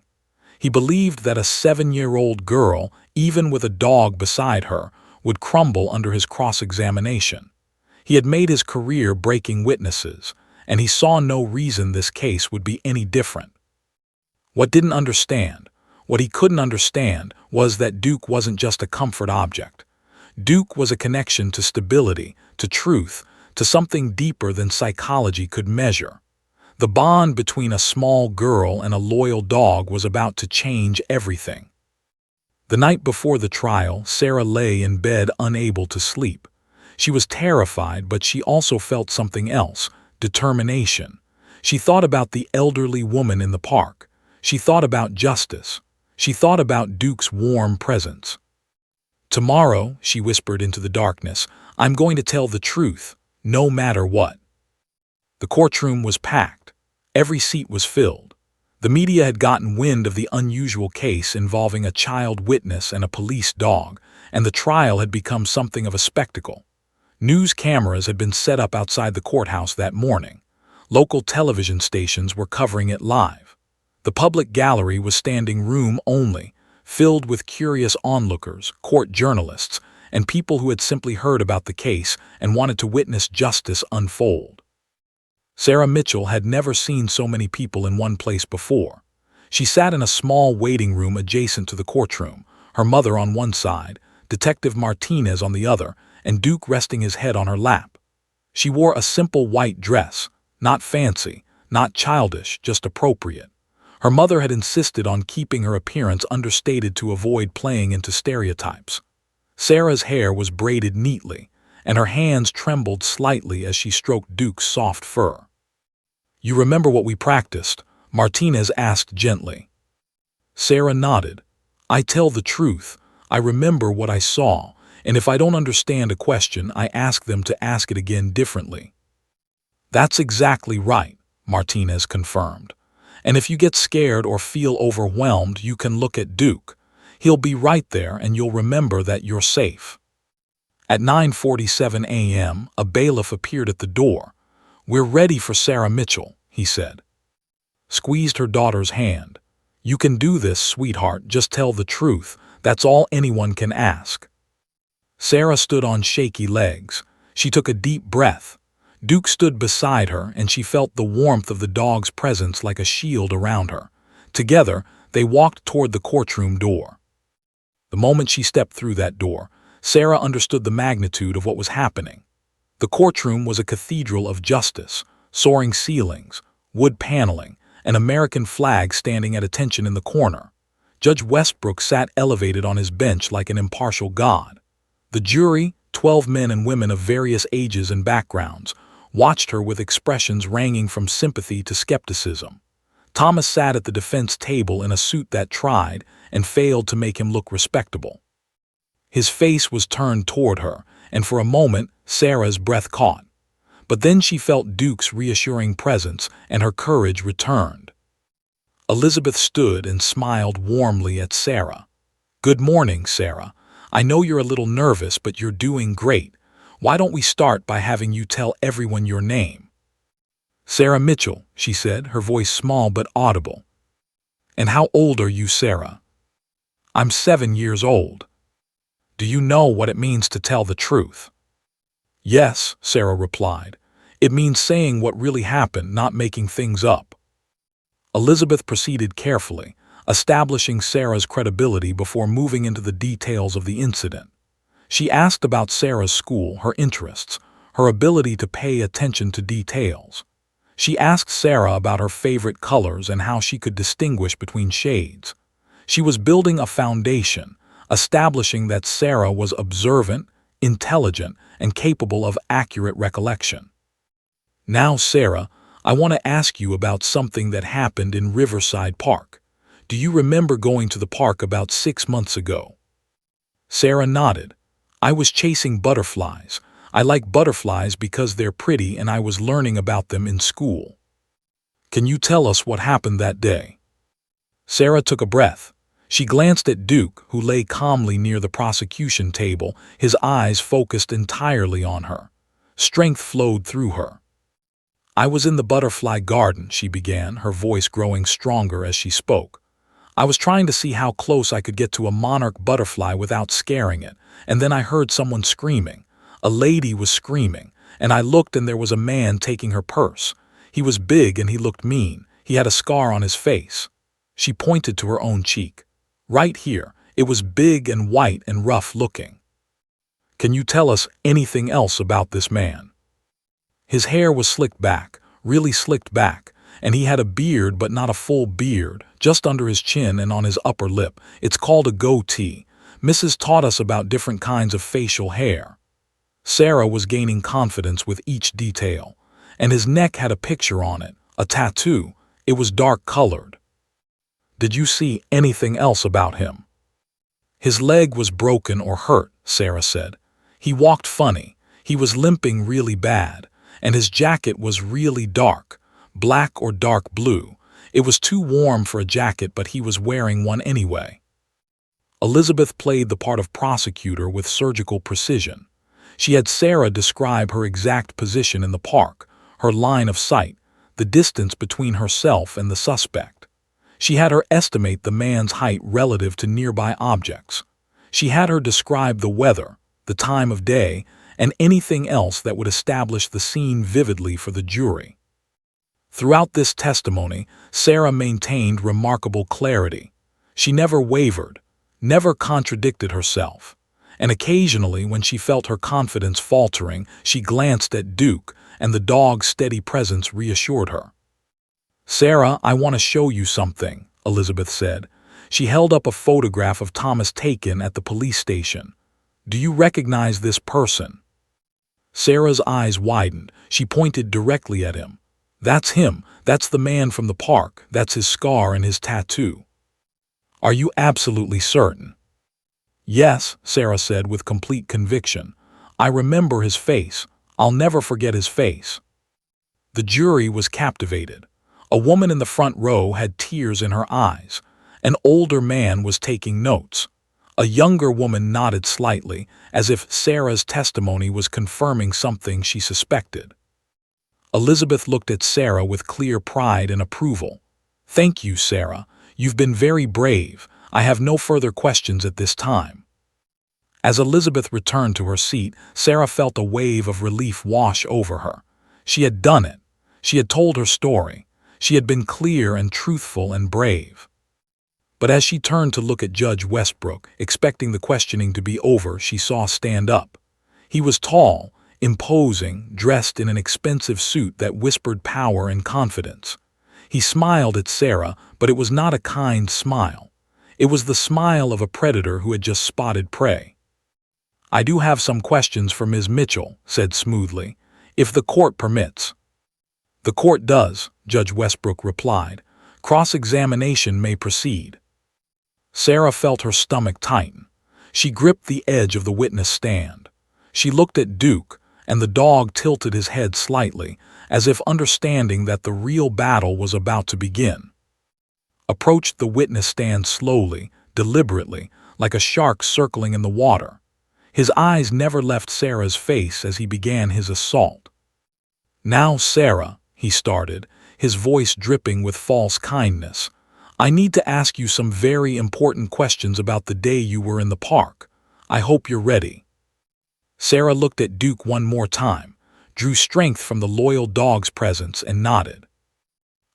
He believed that a 7-year-old girl, even with a dog beside her, would crumble under his cross-examination. He had made his career breaking witnesses, and he saw no reason this case would be any different. What he couldn't understand was that Duke wasn't just a comfort object. Duke was a connection to stability, to truth, to something deeper than psychology could measure. The bond between a small girl and a loyal dog was about to change everything. The night before the trial, Sarah lay in bed unable to sleep. She was terrified, but she also felt something else, determination. She thought about the elderly woman in the park. She thought about justice. She thought about Duke's warm presence. "Tomorrow," she whispered into the darkness, "I'm going to tell the truth, no matter what." The courtroom was packed. Every seat was filled. The media had gotten wind of the unusual case involving a child witness and a police dog, and the trial had become something of a spectacle. News cameras had been set up outside the courthouse that morning. Local television stations were covering it live. The public gallery was standing room only, filled with curious onlookers, court journalists, and people who had simply heard about the case and wanted to witness justice unfold. Sarah Mitchell had never seen so many people in one place before. She sat in a small waiting room adjacent to the courtroom, her mother on one side, Detective Martinez on the other, and Duke resting his head on her lap. She wore a simple white dress, not fancy, not childish, just appropriate. Her mother had insisted on keeping her appearance understated to avoid playing into stereotypes. Sarah's hair was braided neatly, and her hands trembled slightly as she stroked Duke's soft fur. You remember what we practiced? Martinez asked gently. Sarah nodded. I tell the truth. I remember what I saw, and if I don't understand a question, I ask them to ask it again differently. That's exactly right, Martinez confirmed. And if you get scared or feel overwhelmed, you can look at Duke. He'll be right there and you'll remember that you're safe. At 9:47 a.m., a bailiff appeared at the door. We're ready for Sarah Mitchell, he said. Squeezed her daughter's hand. You can do this, sweetheart, just tell the truth. That's all anyone can ask. Sarah stood on shaky legs. She took a deep breath. Duke stood beside her, and she felt the warmth of the dog's presence like a shield around her. Together, they walked toward the courtroom door. The moment she stepped through that door, Sarah understood the magnitude of what was happening. The courtroom was a cathedral of justice, soaring ceilings, wood paneling, an American flag standing at attention in the corner. Judge Westbrook sat elevated on his bench like an impartial god. The jury, 12 men and women of various ages and backgrounds, watched her with expressions ranging from sympathy to skepticism. Thomas sat at the defense table in a suit that tried and failed to make him look respectable. His face was turned toward her, and for a moment, Sarah's breath caught. But then she felt Duke's reassuring presence, and her courage returned. Elizabeth stood and smiled warmly at Sarah. Good morning, Sarah. I know you're a little nervous, but you're doing great. Why don't we start by having you tell everyone your name? Sarah Mitchell, she said, her voice small but audible. And how old are you, Sarah? I'm 7 years old. Do you know what it means to tell the truth? Yes, Sarah replied. It means saying what really happened, not making things up. Elizabeth proceeded carefully, establishing Sarah's credibility before moving into the details of the incident. She asked about Sarah's school, her interests, her ability to pay attention to details. She asked Sarah about her favorite colors and how she could distinguish between shades. She was building a foundation, establishing that Sarah was observant, intelligent, and capable of accurate recollection. Now, Sarah, I want to ask you about something that happened in Riverside Park. Do you remember going to the park about 6 months ago? Sarah nodded. I was chasing butterflies. I like butterflies because they're pretty and I was learning about them in school. Can you tell us what happened that day? Sarah took a breath. She glanced at Duke, who lay calmly near the prosecution table, his eyes focused entirely on her. Strength flowed through her. I was in the butterfly garden, she began, her voice growing stronger as she spoke. I was trying to see how close I could get to a monarch butterfly without scaring it, and then I heard someone screaming. A lady was screaming, and I looked and there was a man taking her purse. He was big and he looked mean. He had a scar on his face. She pointed to her own cheek. Right here, it was big and white and rough looking. Can you tell us anything else about this man? His hair was slicked back, really slicked back, and he had a beard but not a full beard, just under his chin and on his upper lip. It's called a goatee. Mrs. taught us about different kinds of facial hair. Sarah was gaining confidence with each detail, and his neck had a picture on it, a tattoo. It was dark-colored. Did you see anything else about him? His leg was broken or hurt, Sarah said. He walked funny. He was limping really bad, and his jacket was really dark, black or dark blue. It was too warm for a jacket, but he was wearing one anyway. Elizabeth played the part of prosecutor with surgical precision. She had Sarah describe her exact position in the park, her line of sight, the distance between herself and the suspect. She had her estimate the man's height relative to nearby objects. She had her describe the weather, the time of day, and anything else that would establish the scene vividly for the jury. Throughout this testimony, Sarah maintained remarkable clarity. She never wavered, never contradicted herself, and occasionally when she felt her confidence faltering, she glanced at Duke, and the dog's steady presence reassured her. Sarah, I want to show you something, Elizabeth said. She held up a photograph of Thomas taken at the police station. Do you recognize this person? Sarah's eyes widened. She pointed directly at him. That's him. That's the man from the park. That's his scar and his tattoo. Are you absolutely certain? Yes, Sarah said with complete conviction. I remember his face. I'll never forget his face. The jury was captivated. A woman in the front row had tears in her eyes. An older man was taking notes. A younger woman nodded slightly, as if Sarah's testimony was confirming something she suspected. Elizabeth looked at Sarah with clear pride and approval. Thank you, Sarah. You've been very brave. I have no further questions at this time. As Elizabeth returned to her seat, Sarah felt a wave of relief wash over her. She had done it. She had told her story. She had been clear and truthful and brave. But as she turned to look at Judge Westbrook, expecting the questioning to be over, she saw stand up. He was tall, imposing, dressed in an expensive suit that whispered power and confidence. He smiled at Sarah, but it was not a kind smile. It was the smile of a predator who had just spotted prey. I do have some questions for Ms. Mitchell, said smoothly, if the court permits. The court does, Judge Westbrook replied. Cross-examination may proceed. Sarah felt her stomach tighten. She gripped the edge of the witness stand. She looked at Duke, and the dog tilted his head slightly, as if understanding that the real battle was about to begin. Approached the witness stand slowly, deliberately, like a shark circling in the water. His eyes never left Sarah's face as he began his assault. Now, Sarah, he started, his voice dripping with false kindness, I need to ask you some very important questions about the day you were in the park. I hope you're ready. Sarah looked at Duke one more time, drew strength from the loyal dog's presence, and nodded.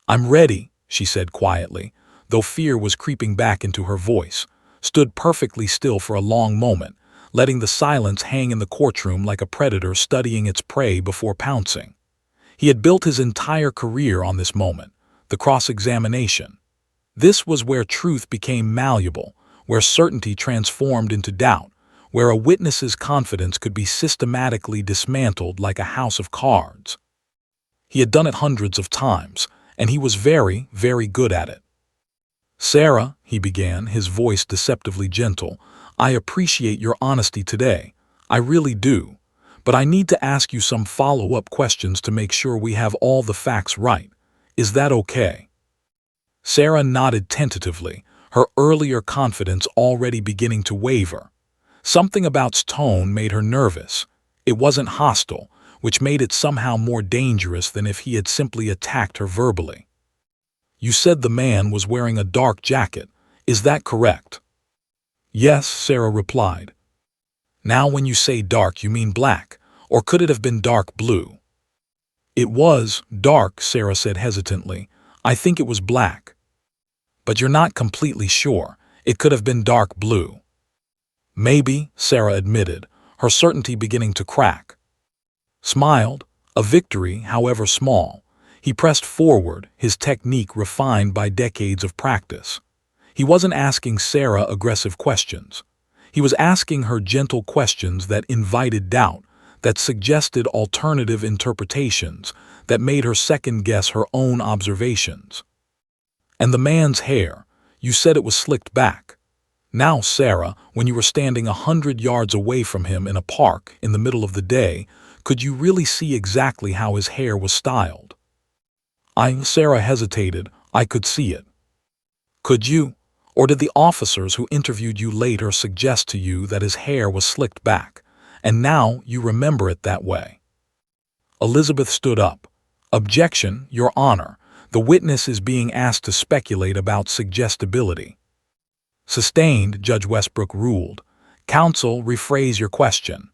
I'm ready, she said quietly, though fear was creeping back into her voice, stood perfectly still for a long moment, letting the silence hang in the courtroom like a predator studying its prey before pouncing. He had built his entire career on this moment, the cross-examination. This was where truth became malleable, where certainty transformed into doubt, where a witness's confidence could be systematically dismantled like a house of cards. He had done it hundreds of times, and he was very, very good at it. Sarah, he began, his voice deceptively gentle, I appreciate your honesty today. I really do. But I need to ask you some follow-up questions to make sure we have all the facts right. Is that okay? Sarah nodded tentatively, her earlier confidence already beginning to waver. Something about's tone made her nervous. It wasn't hostile, which made it somehow more dangerous than if he had simply attacked her verbally. You said the man was wearing a dark jacket. Is that correct? Yes, Sarah replied. Now when you say dark, you mean black, or could it have been dark blue? It was dark, Sarah said hesitantly. I think it was black. But you're not completely sure. It could have been dark blue. Maybe, Sarah admitted, her certainty beginning to crack. Smiled, a victory, however small. He pressed forward, his technique refined by decades of practice. He wasn't asking Sarah aggressive questions. He was asking her gentle questions that invited doubt, that suggested alternative interpretations, that made her second-guess her own observations. And the man's hair, you said it was slicked back. Now, Sarah, when you were standing 100 yards away from him in a park in the middle of the day, could you really see exactly how his hair was styled? Sarah hesitated. I could see it. Could you? Or did the officers who interviewed you later suggest to you that his hair was slicked back, and now you remember it that way? Elizabeth stood up. Objection, Your Honor. The witness is being asked to speculate about suggestibility. Sustained, Judge Westbrook ruled. Counsel, rephrase your question.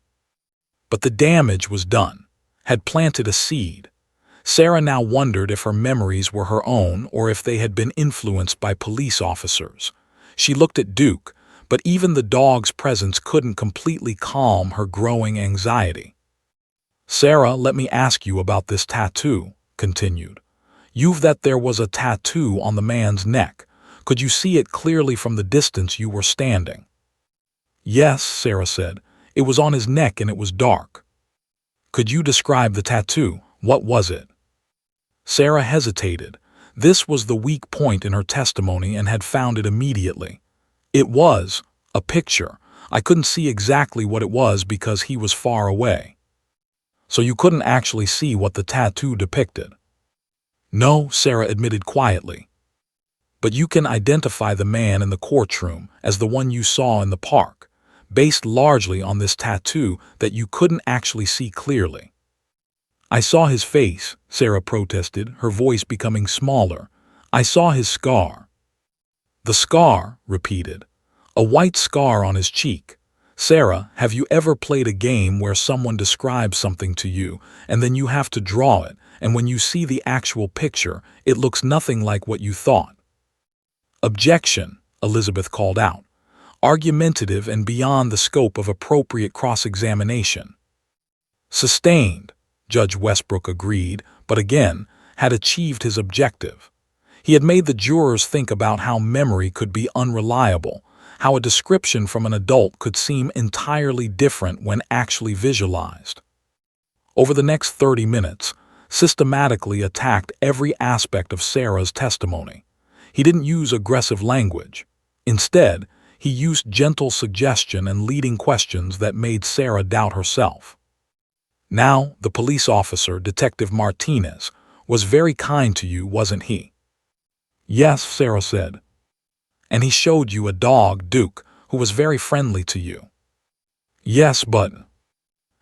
But the damage was done, had planted a seed. Sarah now wondered if her memories were her own or if they had been influenced by police officers. She looked at Duke, but even the dog's presence couldn't completely calm her growing anxiety. Sarah, let me ask you about this tattoo, continued. You've that there was a tattoo on the man's neck. Could you see it clearly from the distance you were standing? Yes, Sarah said. It was on his neck and it was dark. Could you describe the tattoo? What was it? Sarah hesitated. This was the weak point in her testimony and had found it immediately. It was a picture. I couldn't see exactly what it was because he was far away. So you couldn't actually see what the tattoo depicted? No, Sarah admitted quietly. But you can identify the man in the courtroom as the one you saw in the park, based largely on this tattoo that you couldn't actually see clearly. I saw his face, Sarah protested, her voice becoming smaller. I saw his scar. The scar, repeated. A white scar on his cheek. Sarah, have you ever played a game where someone describes something to you, and then you have to draw it, and when you see the actual picture, it looks nothing like what you thought? Objection, Elizabeth called out. Argumentative and beyond the scope of appropriate cross-examination. Sustained, Judge Westbrook agreed, but again, had achieved his objective. He had made the jurors think about how memory could be unreliable, how a description from an adult could seem entirely different when actually visualized. Over the next 30 minutes, systematically attacked every aspect of Sarah's testimony. He didn't use aggressive language. Instead, he used gentle suggestion and leading questions that made Sarah doubt herself. Now, the police officer, Detective Martinez, was very kind to you, wasn't he? Yes, Sarah said. And he showed you a dog, Duke, who was very friendly to you. Yes, but...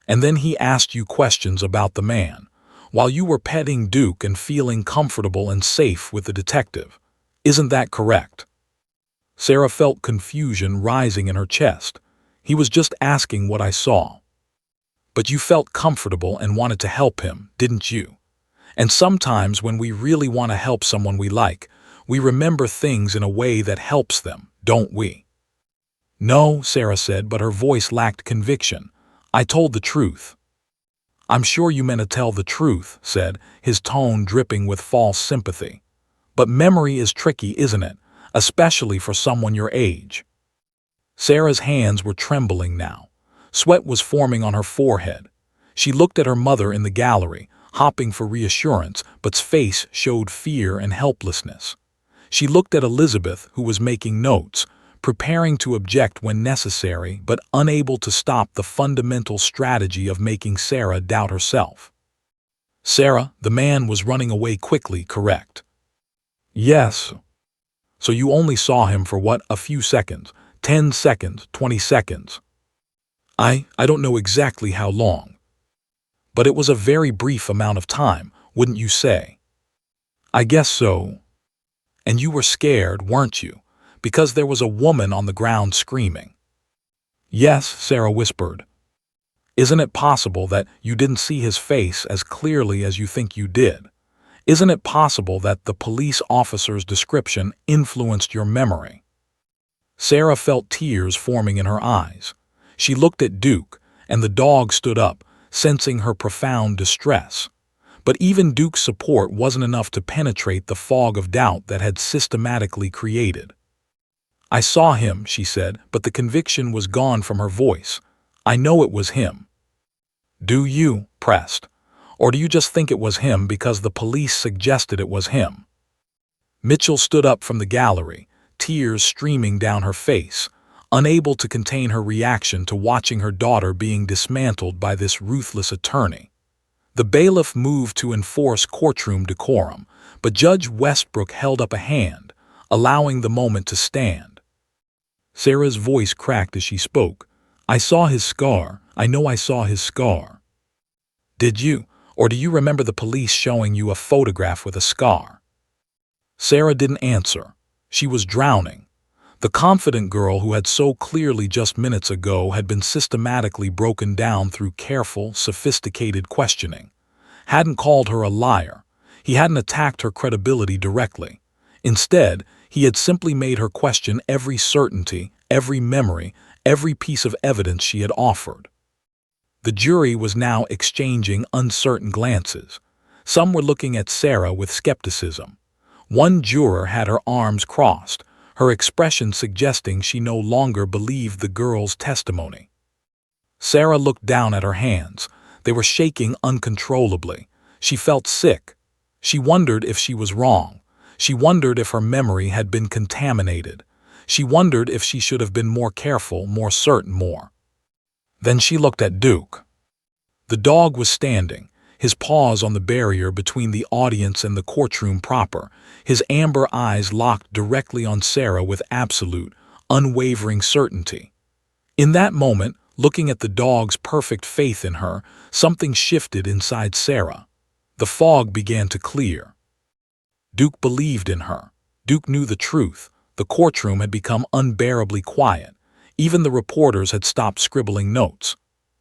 And then he asked you questions about the man, while you were petting Duke and feeling comfortable and safe with the detective. Isn't that correct? Sarah felt confusion rising in her chest. He was just asking what I saw. But you felt comfortable and wanted to help him, didn't you? And sometimes when we really want to help someone we like, we remember things in a way that helps them, don't we? No, Sarah said, but her voice lacked conviction. I told the truth. I'm sure you meant to tell the truth, said, his tone dripping with false sympathy. But memory is tricky, isn't it? Especially for someone your age. Sarah's hands were trembling now. Sweat was forming on her forehead. She looked at her mother in the gallery, hopping for reassurance, but's face showed fear and helplessness. She looked at Elizabeth, who was making notes, preparing to object when necessary, but unable to stop the fundamental strategy of making Sarah doubt herself. Sarah, the man was running away quickly, correct? Yes. So you only saw him for what, a few seconds, 10 seconds, 20 seconds? I don't know exactly how long. But it was a very brief amount of time, wouldn't you say? I guess so. And you were scared, weren't you? Because there was a woman on the ground screaming. Yes, Sarah whispered. Isn't it possible that you didn't see his face as clearly as you think you did? Isn't it possible that the police officer's description influenced your memory? Sarah felt tears forming in her eyes. She looked at Duke, and the dog stood up, sensing her profound distress. But even Duke's support wasn't enough to penetrate the fog of doubt that had systematically created. I saw him, she said, but the conviction was gone from her voice. I know it was him. Do you, pressed? Or do you just think it was him because the police suggested it was him? Mitchell stood up from the gallery, tears streaming down her face, unable to contain her reaction to watching her daughter being dismantled by this ruthless attorney. The bailiff moved to enforce courtroom decorum, but Judge Westbrook held up a hand, allowing the moment to stand. Sarah's voice cracked as she spoke. I saw his scar. I know I saw his scar. Did you? Or do you remember the police showing you a photograph with a scar? Sarah didn't answer. She was drowning. The confident girl who had so clearly just minutes ago had been systematically broken down through careful, sophisticated questioning. Hadn't called her a liar. He hadn't attacked her credibility directly. Instead, he had simply made her question every certainty, every memory, every piece of evidence she had offered. The jury was now exchanging uncertain glances. Some were looking at Sarah with skepticism. One juror had her arms crossed, her expression suggesting she no longer believed the girl's testimony. Sarah looked down at her hands. They were shaking uncontrollably. She felt sick. She wondered if she was wrong. She wondered if her memory had been contaminated. She wondered if she should have been more careful, more certain, more. Then she looked at Duke. The dog was standing, his paws on the barrier between the audience and the courtroom proper, his amber eyes locked directly on Sarah with absolute, unwavering certainty. In that moment, looking at the dog's perfect faith in her, something shifted inside Sarah. The fog began to clear. Duke believed in her. Duke knew the truth. The courtroom had become unbearably quiet. Even the reporters had stopped scribbling notes.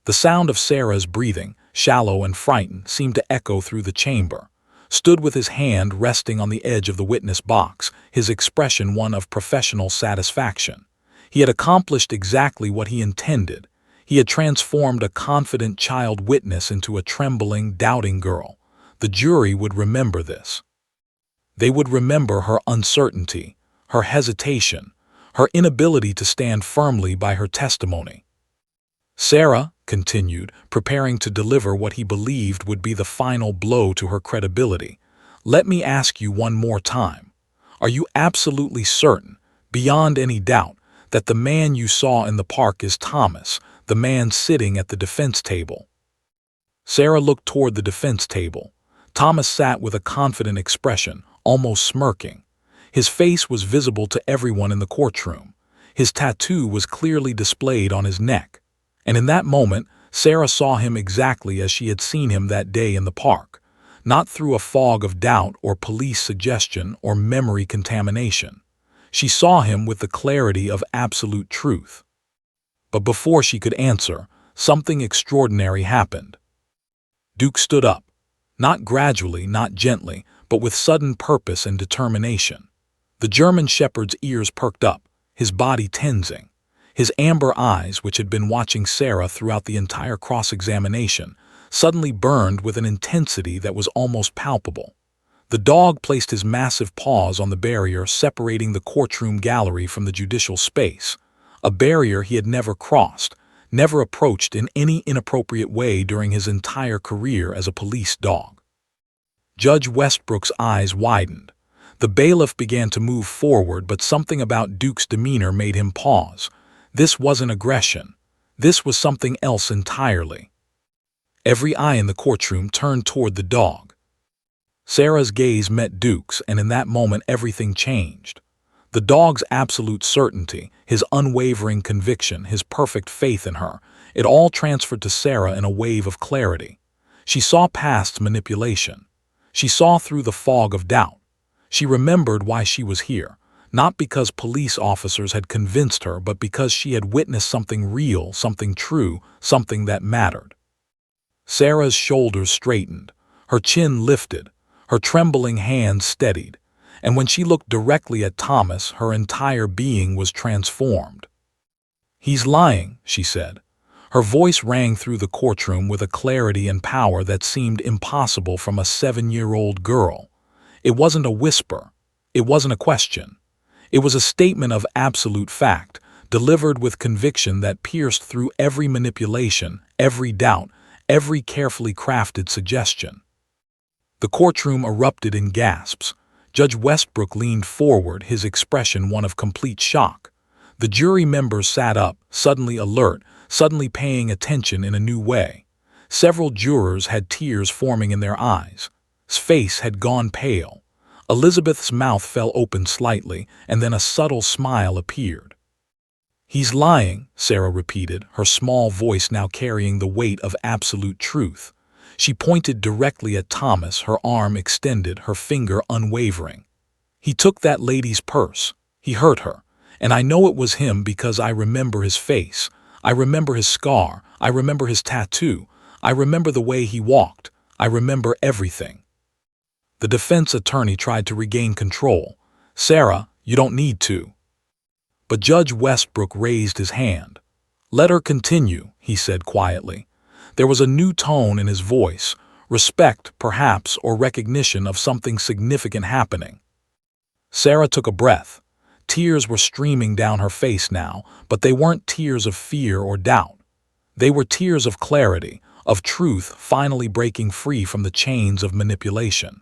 The sound of Sarah's breathing, shallow and frightened, seemed to echo through the chamber. Stood with his hand resting on the edge of the witness box, his expression one of professional satisfaction. He had accomplished exactly what he intended. He had transformed a confident child witness into a trembling, doubting girl. The jury would remember this. They would remember her uncertainty, her hesitation, her inability to stand firmly by her testimony. Sarah continued, preparing to deliver what he believed would be the final blow to her credibility. Let me ask you one more time. Are you absolutely certain, beyond any doubt, that the man you saw in the park is Thomas, the man sitting at the defense table? Sarah looked toward the defense table. Thomas sat with a confident expression, almost smirking. His face was visible to everyone in the courtroom. His tattoo was clearly displayed on his neck. And in that moment, Sarah saw him exactly as she had seen him that day in the park, not through a fog of doubt or police suggestion or memory contamination. She saw him with the clarity of absolute truth. But before she could answer, something extraordinary happened. Duke stood up, not gradually, not gently, but with sudden purpose and determination. The German shepherd's ears perked up, his body tensing. His amber eyes, which had been watching Sarah throughout the entire cross-examination, suddenly burned with an intensity that was almost palpable. The dog placed his massive paws on the barrier separating the courtroom gallery from the judicial space, a barrier he had never crossed, never approached in any inappropriate way during his entire career as a police dog. Judge Westbrook's eyes widened. The bailiff began to move forward, but something about Duke's demeanor made him pause. This wasn't aggression. This was something else entirely. Every eye in the courtroom turned toward the dog. Sarah's gaze met Duke's, and in that moment everything changed. The dog's absolute certainty, his unwavering conviction, his perfect faith in her, it all transferred to Sarah in a wave of clarity. She saw past manipulation. She saw through the fog of doubt. She remembered why she was here, not because police officers had convinced her, but because she had witnessed something real, something true, something that mattered. Sarah's shoulders straightened, her chin lifted, her trembling hands steadied, and when she looked directly at Thomas, her entire being was transformed. "He's lying," she said. Her voice rang through the courtroom with a clarity and power that seemed impossible from a 7-year-old girl. It wasn't a whisper. It wasn't a question. It was a statement of absolute fact, delivered with conviction that pierced through every manipulation, every doubt, every carefully crafted suggestion. The courtroom erupted in gasps. Judge Westbrook leaned forward, his expression one of complete shock. The jury members sat up, suddenly alert, suddenly paying attention in a new way. Several jurors had tears forming in their eyes. His face had gone pale. Elizabeth's mouth fell open slightly, and then a subtle smile appeared. "He's lying," Sarah repeated, her small voice now carrying the weight of absolute truth. She pointed directly at Thomas, her arm extended, her finger unwavering. "He took that lady's purse. He hurt her. And I know it was him because I remember his face. I remember his scar. I remember his tattoo. I remember the way he walked. I remember everything." The defense attorney tried to regain control. "Sarah, you don't need to." But Judge Westbrook raised his hand. "Let her continue," he said quietly. There was a new tone in his voice, respect, perhaps, or recognition of something significant happening. Sarah took a breath. Tears were streaming down her face now, but they weren't tears of fear or doubt. They were tears of clarity, of truth finally breaking free from the chains of manipulation.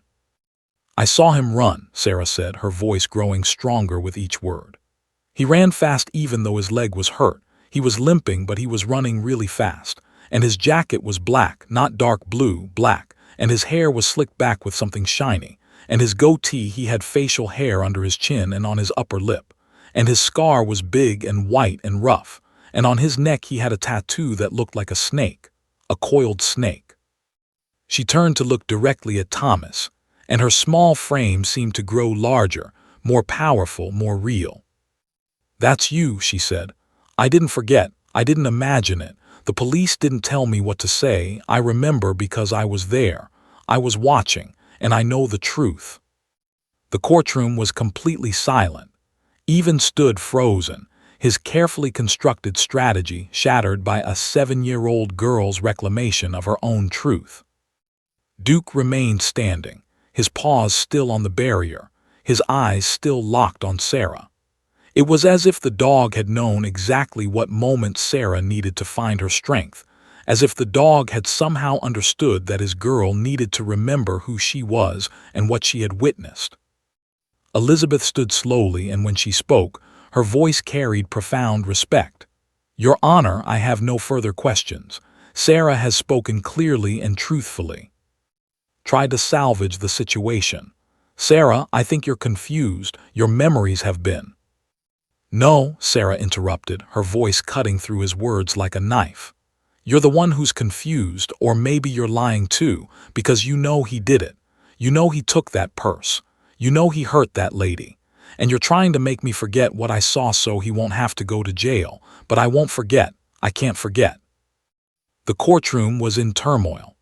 "I saw him run," Sarah said, her voice growing stronger with each word. "He ran fast even though his leg was hurt. He was limping, but he was running really fast. And his jacket was black, not dark blue, black. And his hair was slicked back with something shiny. And his goatee, he had facial hair under his chin and on his upper lip. And his scar was big and white and rough. And on his neck he had a tattoo that looked like a snake, a coiled snake." She turned to look directly at Thomas, and her small frame seemed to grow larger, more powerful, more real. "That's you," she said. "I didn't forget. I didn't imagine it. The police didn't tell me what to say. I remember because I was there. I was watching, and I know the truth." The courtroom was completely silent. Even stood frozen, his carefully constructed strategy shattered by a 7-year-old girl's reclamation of her own truth. Duke remained standing, his paws still on the barrier, his eyes still locked on Sarah. It was as if the dog had known exactly what moment Sarah needed to find her strength, as if the dog had somehow understood that his girl needed to remember who she was and what she had witnessed. Elizabeth stood slowly, and when she spoke, her voice carried profound respect. "Your Honor, I have no further questions. Sarah has spoken clearly and truthfully." Tried to salvage the situation. "Sarah, I think you're confused. Your memories have been—" "No," Sarah interrupted, her voice cutting through his words like a knife. "You're the one who's confused, or maybe you're lying too, because you know he did it. You know he took that purse. You know he hurt that lady. And you're trying to make me forget what I saw so he won't have to go to jail. But I won't forget. I can't forget." The courtroom was in turmoil.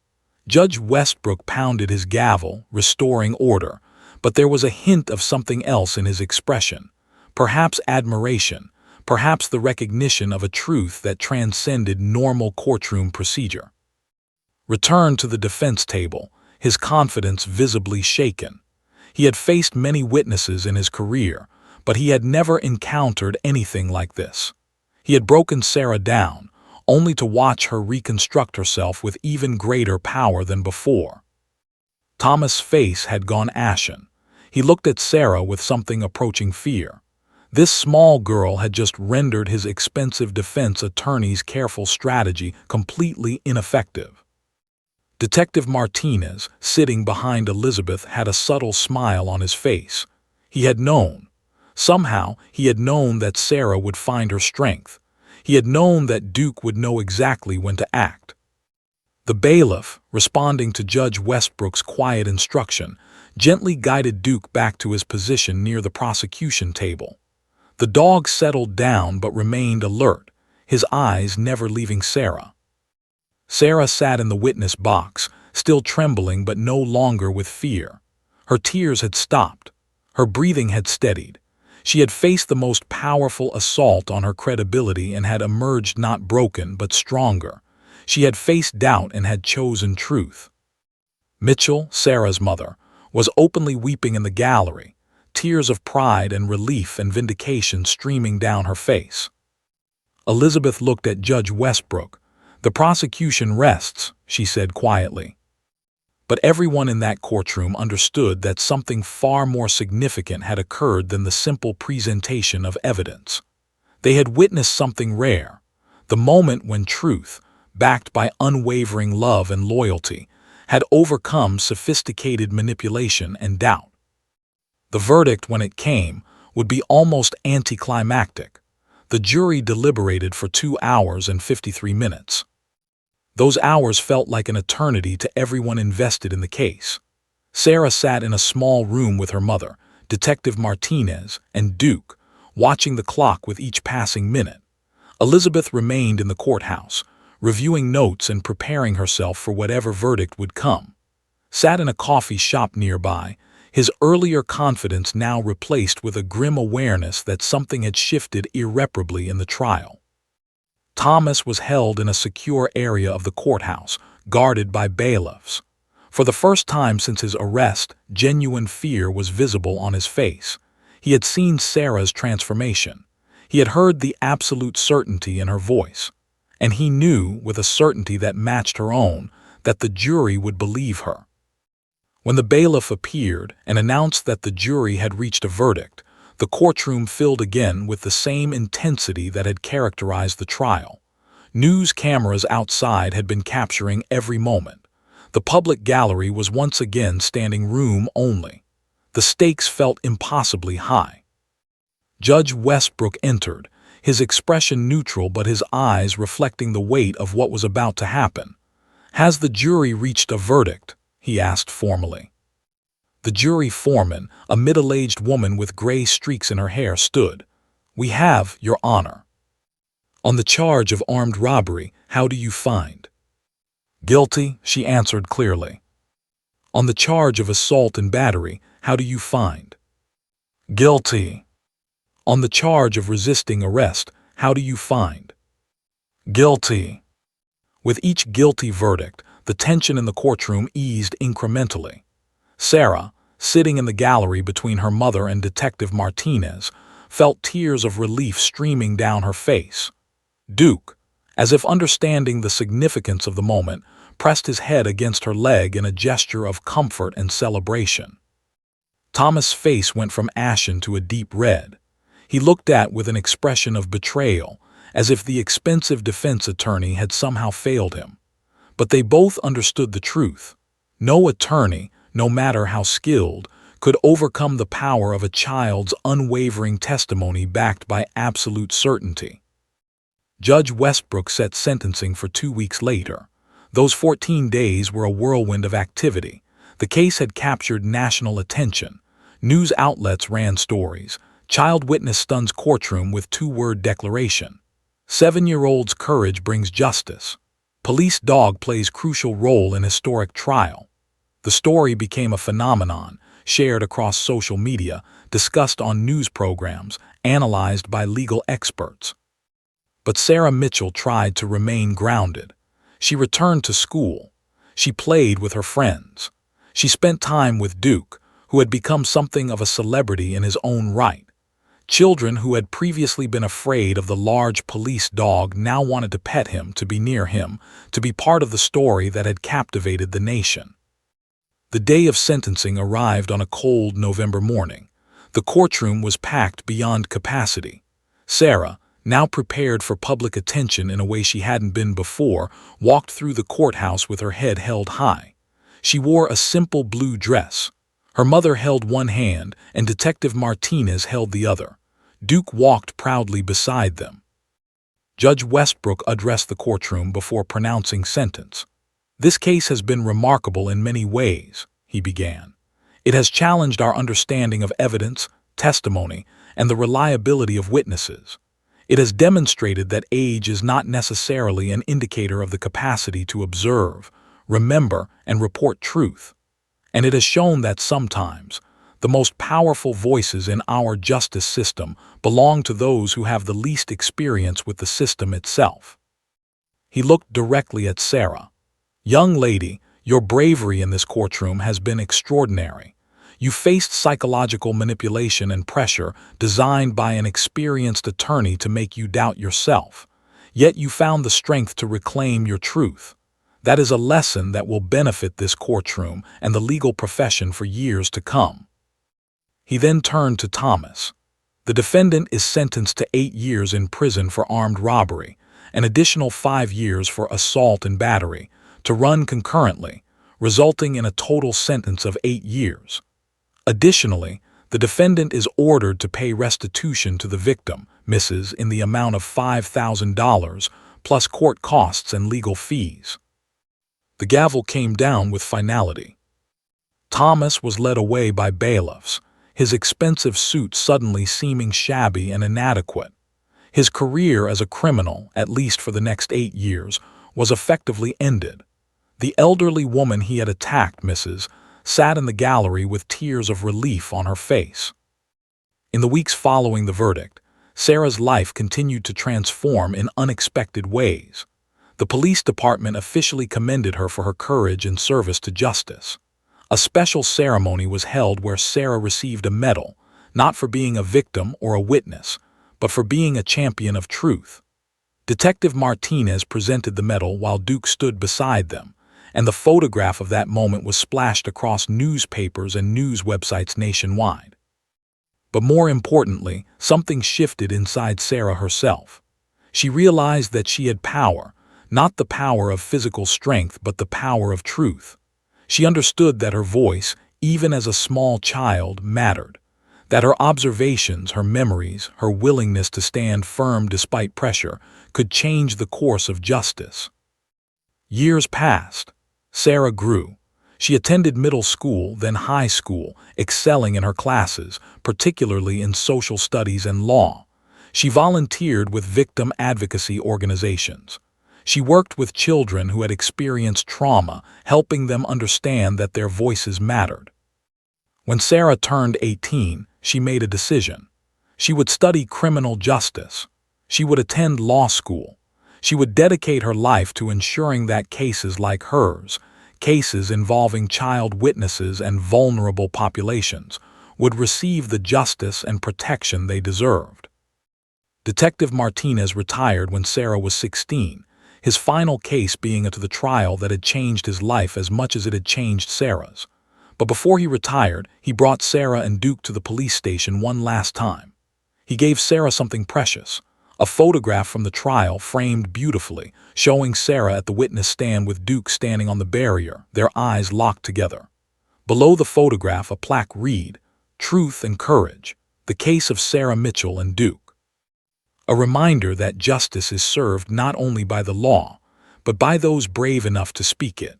Judge Westbrook pounded his gavel, restoring order, but there was a hint of something else in his expression. Perhaps admiration, perhaps the recognition of a truth that transcended normal courtroom procedure. Returned to the defense table, his confidence visibly shaken. He had faced many witnesses in his career, but he had never encountered anything like this. He had broken Sarah down, only to watch her reconstruct herself with even greater power than before. Thomas' face had gone ashen. He looked at Sarah with something approaching fear. This small girl had just rendered his expensive defense attorney's careful strategy completely ineffective. Detective Martinez, sitting behind Elizabeth, had a subtle smile on his face. He had known. Somehow, he had known that Sarah would find her strength. He had known that Duke would know exactly when to act. The bailiff, responding to Judge Westbrook's quiet instruction, gently guided Duke back to his position near the prosecution table. The dog settled down but remained alert, his eyes never leaving Sarah. Sarah sat in the witness box, still trembling but no longer with fear. Her tears had stopped. Her breathing had steadied. She had faced the most powerful assault on her credibility and had emerged not broken but stronger. She had faced doubt and had chosen truth. Mitchell, Sarah's mother, was openly weeping in the gallery, tears of pride and relief and vindication streaming down her face. Elizabeth looked at Judge Westbrook. "The prosecution rests," she said quietly. But everyone in that courtroom understood that something far more significant had occurred than the simple presentation of evidence. They had witnessed something rare, the moment when truth, backed by unwavering love and loyalty, had overcome sophisticated manipulation and doubt. The verdict, when it came, would be almost anticlimactic. The jury deliberated for 2 hours and 53 minutes. Those hours felt like an eternity to everyone invested in the case. Sarah sat in a small room with her mother, Detective Martinez, and Duke, watching the clock with each passing minute. Elizabeth remained in the courthouse, reviewing notes and preparing herself for whatever verdict would come. Sat in a coffee shop nearby, his earlier confidence now replaced with a grim awareness that something had shifted irreparably in the trial. Thomas was held in a secure area of the courthouse, guarded by bailiffs. For the first time since his arrest, genuine fear was visible on his face. He had seen Sarah's transformation. He had heard the absolute certainty in her voice. And he knew, with a certainty that matched her own, that the jury would believe her. When the bailiff appeared and announced that the jury had reached a verdict, the courtroom filled again with the same intensity that had characterized the trial. News cameras outside had been capturing every moment. The public gallery was once again standing room only. The stakes felt impossibly high. Judge Westbrook entered, his expression neutral but his eyes reflecting the weight of what was about to happen. "Has the jury reached a verdict?" he asked formally. The jury foreman, a middle-aged woman with gray streaks in her hair, stood. "We have, Your Honor." "On the charge of armed robbery, how do you find?" "Guilty," she answered clearly. "On the charge of assault and battery, how do you find?" "Guilty." "On the charge of resisting arrest, how do you find?" "Guilty." With each guilty verdict, the tension in the courtroom eased incrementally. Sarah, sitting in the gallery between her mother and Detective Martinez, felt tears of relief streaming down her face. Duke, as if understanding the significance of the moment, pressed his head against her leg in a gesture of comfort and celebration. Thomas' face went from ashen to a deep red. He looked at with an expression of betrayal, as if the expensive defense attorney had somehow failed him. But they both understood the truth. No attorney, no matter how skilled, could overcome the power of a child's unwavering testimony backed by absolute certainty. Judge Westbrook set sentencing for 2 weeks later. Those 14 days were a whirlwind of activity. The case had captured national attention. News outlets ran stories. Child witness stuns courtroom with 2-word declaration. 7-year-old's courage brings justice. Police dog plays crucial role in historic trial. The story became a phenomenon, shared across social media, discussed on news programs, analyzed by legal experts. But Sarah Mitchell tried to remain grounded. She returned to school. She played with her friends. She spent time with Duke, who had become something of a celebrity in his own right. Children who had previously been afraid of the large police dog now wanted to pet him, to be near him, to be part of the story that had captivated the nation. The day of sentencing arrived on a cold November morning. The courtroom was packed beyond capacity. Sarah, now prepared for public attention in a way she hadn't been before, walked through the courthouse with her head held high. She wore a simple blue dress. Her mother held one hand and Detective Martinez held the other. Duke walked proudly beside them. Judge Westbrook addressed the courtroom before pronouncing sentence. "This case has been remarkable in many ways," he began. "It has challenged our understanding of evidence, testimony, and the reliability of witnesses. It has demonstrated that age is not necessarily an indicator of the capacity to observe, remember, and report truth. And it has shown that sometimes the most powerful voices in our justice system belong to those who have the least experience with the system itself." He looked directly at Sarah. "Young lady, your bravery in this courtroom has been extraordinary. You faced psychological manipulation and pressure designed by an experienced attorney to make you doubt yourself. Yet you found the strength to reclaim your truth. That is a lesson that will benefit this courtroom and the legal profession for years to come." He then turned to Thomas. "The defendant is sentenced to 8 years in prison for armed robbery, an additional 5 years for assault and battery, to run concurrently, resulting in a total sentence of 8 years. Additionally, the defendant is ordered to pay restitution to the victim, Mrs., in the amount of $5,000, plus court costs and legal fees." The gavel came down with finality. Thomas was led away by bailiffs, his expensive suit suddenly seeming shabby and inadequate. His career as a criminal, at least for the next 8 years, was effectively ended. The elderly woman he had attacked, Mrs., sat in the gallery with tears of relief on her face. In the weeks following the verdict, Sarah's life continued to transform in unexpected ways. The police department officially commended her for her courage and service to justice. A special ceremony was held where Sarah received a medal, not for being a victim or a witness, but for being a champion of truth. Detective Martinez presented the medal while Duke stood beside them, and the photograph of that moment was splashed across newspapers and news websites nationwide. But more importantly, something shifted inside Sarah herself. She realized that she had power, not the power of physical strength, but the power of truth. She understood that her voice, even as a small child, mattered, that her observations, her memories, her willingness to stand firm despite pressure could change the course of justice. Years passed. Sarah grew. She attended middle school, then high school, excelling in her classes, particularly in social studies and law. She volunteered with victim advocacy organizations. She worked with children who had experienced trauma, helping them understand that their voices mattered. When Sarah turned 18, she made a decision. She would study criminal justice. She would attend law school. She would dedicate her life to ensuring that cases like hers, cases involving child witnesses and vulnerable populations, would receive the justice and protection they deserved. Detective Martinez retired when Sarah was 16, his final case being the trial that had changed his life as much as it had changed Sarah's. But before he retired, he brought Sarah and Duke to the police station one last time. He gave Sarah something precious, a photograph from the trial framed beautifully, showing Sarah at the witness stand with Duke standing on the barrier, their eyes locked together. Below the photograph, a plaque read, "Truth and Courage, the case of Sarah Mitchell and Duke." A reminder that justice is served not only by the law, but by those brave enough to speak it.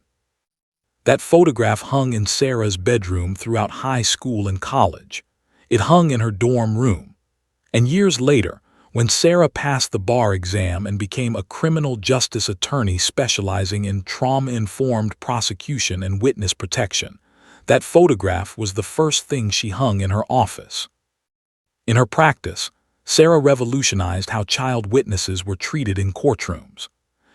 That photograph hung in Sarah's bedroom throughout high school and college. It hung in her dorm room. And years later, when Sarah passed the bar exam and became a criminal justice attorney specializing in trauma-informed prosecution and witness protection, that photograph was the first thing she hung in her office. In her practice, Sarah revolutionized how child witnesses were treated in courtrooms.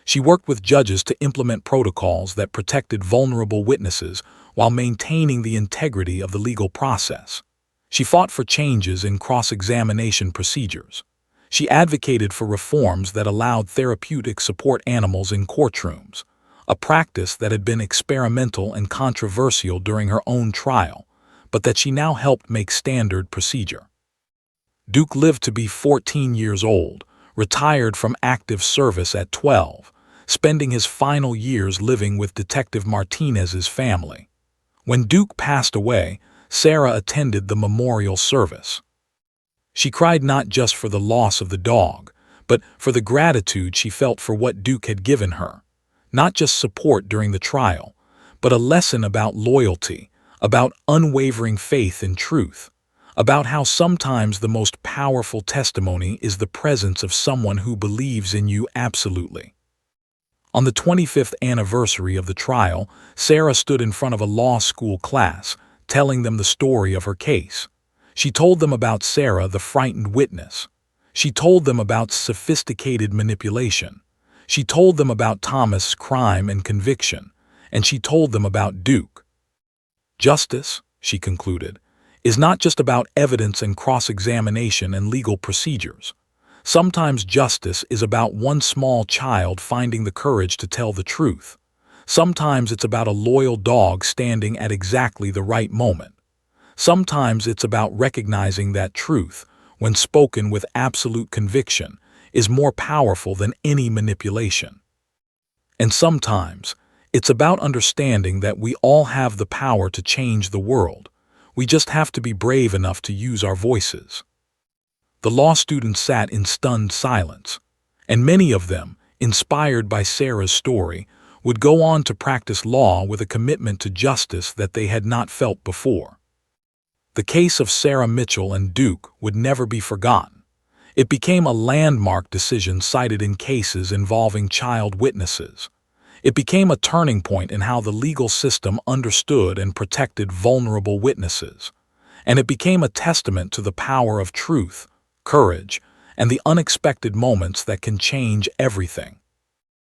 She worked with judges to implement protocols that protected vulnerable witnesses while maintaining the integrity of the legal process. She fought for changes in cross-examination procedures. She advocated for reforms that allowed therapeutic support animals in courtrooms, a practice that had been experimental and controversial during her own trial, but that she now helped make standard procedure. Duke lived to be 14 years old, retired from active service at 12, spending his final years living with Detective Martinez's family. When Duke passed away, Sarah attended the memorial service. She cried not just for the loss of the dog, but for the gratitude she felt for what Duke had given her. Not just support during the trial, but a lesson about loyalty, about unwavering faith in truth, about how sometimes the most powerful testimony is the presence of someone who believes in you absolutely. On the 25th anniversary of the trial, Sarah stood in front of a law school class, telling them the story of her case. She told them about Sarah, the frightened witness. She told them about sophisticated manipulation. She told them about Thomas' crime and conviction. And she told them about Duke. Justice, she concluded, is not just about evidence and cross-examination and legal procedures. Sometimes justice is about one small child finding the courage to tell the truth. Sometimes it's about a loyal dog standing at exactly the right moment. Sometimes it's about recognizing that truth, when spoken with absolute conviction, is more powerful than any manipulation. And sometimes it's about understanding that we all have the power to change the world. We just have to be brave enough to use our voices. The law students sat in stunned silence, and many of them, inspired by Sarah's story, would go on to practice law with a commitment to justice that they had not felt before. The case of Sarah Mitchell and Duke would never be forgotten. It became a landmark decision cited in cases involving child witnesses. It became a turning point in how the legal system understood and protected vulnerable witnesses. And it became a testament to the power of truth, courage, and the unexpected moments that can change everything.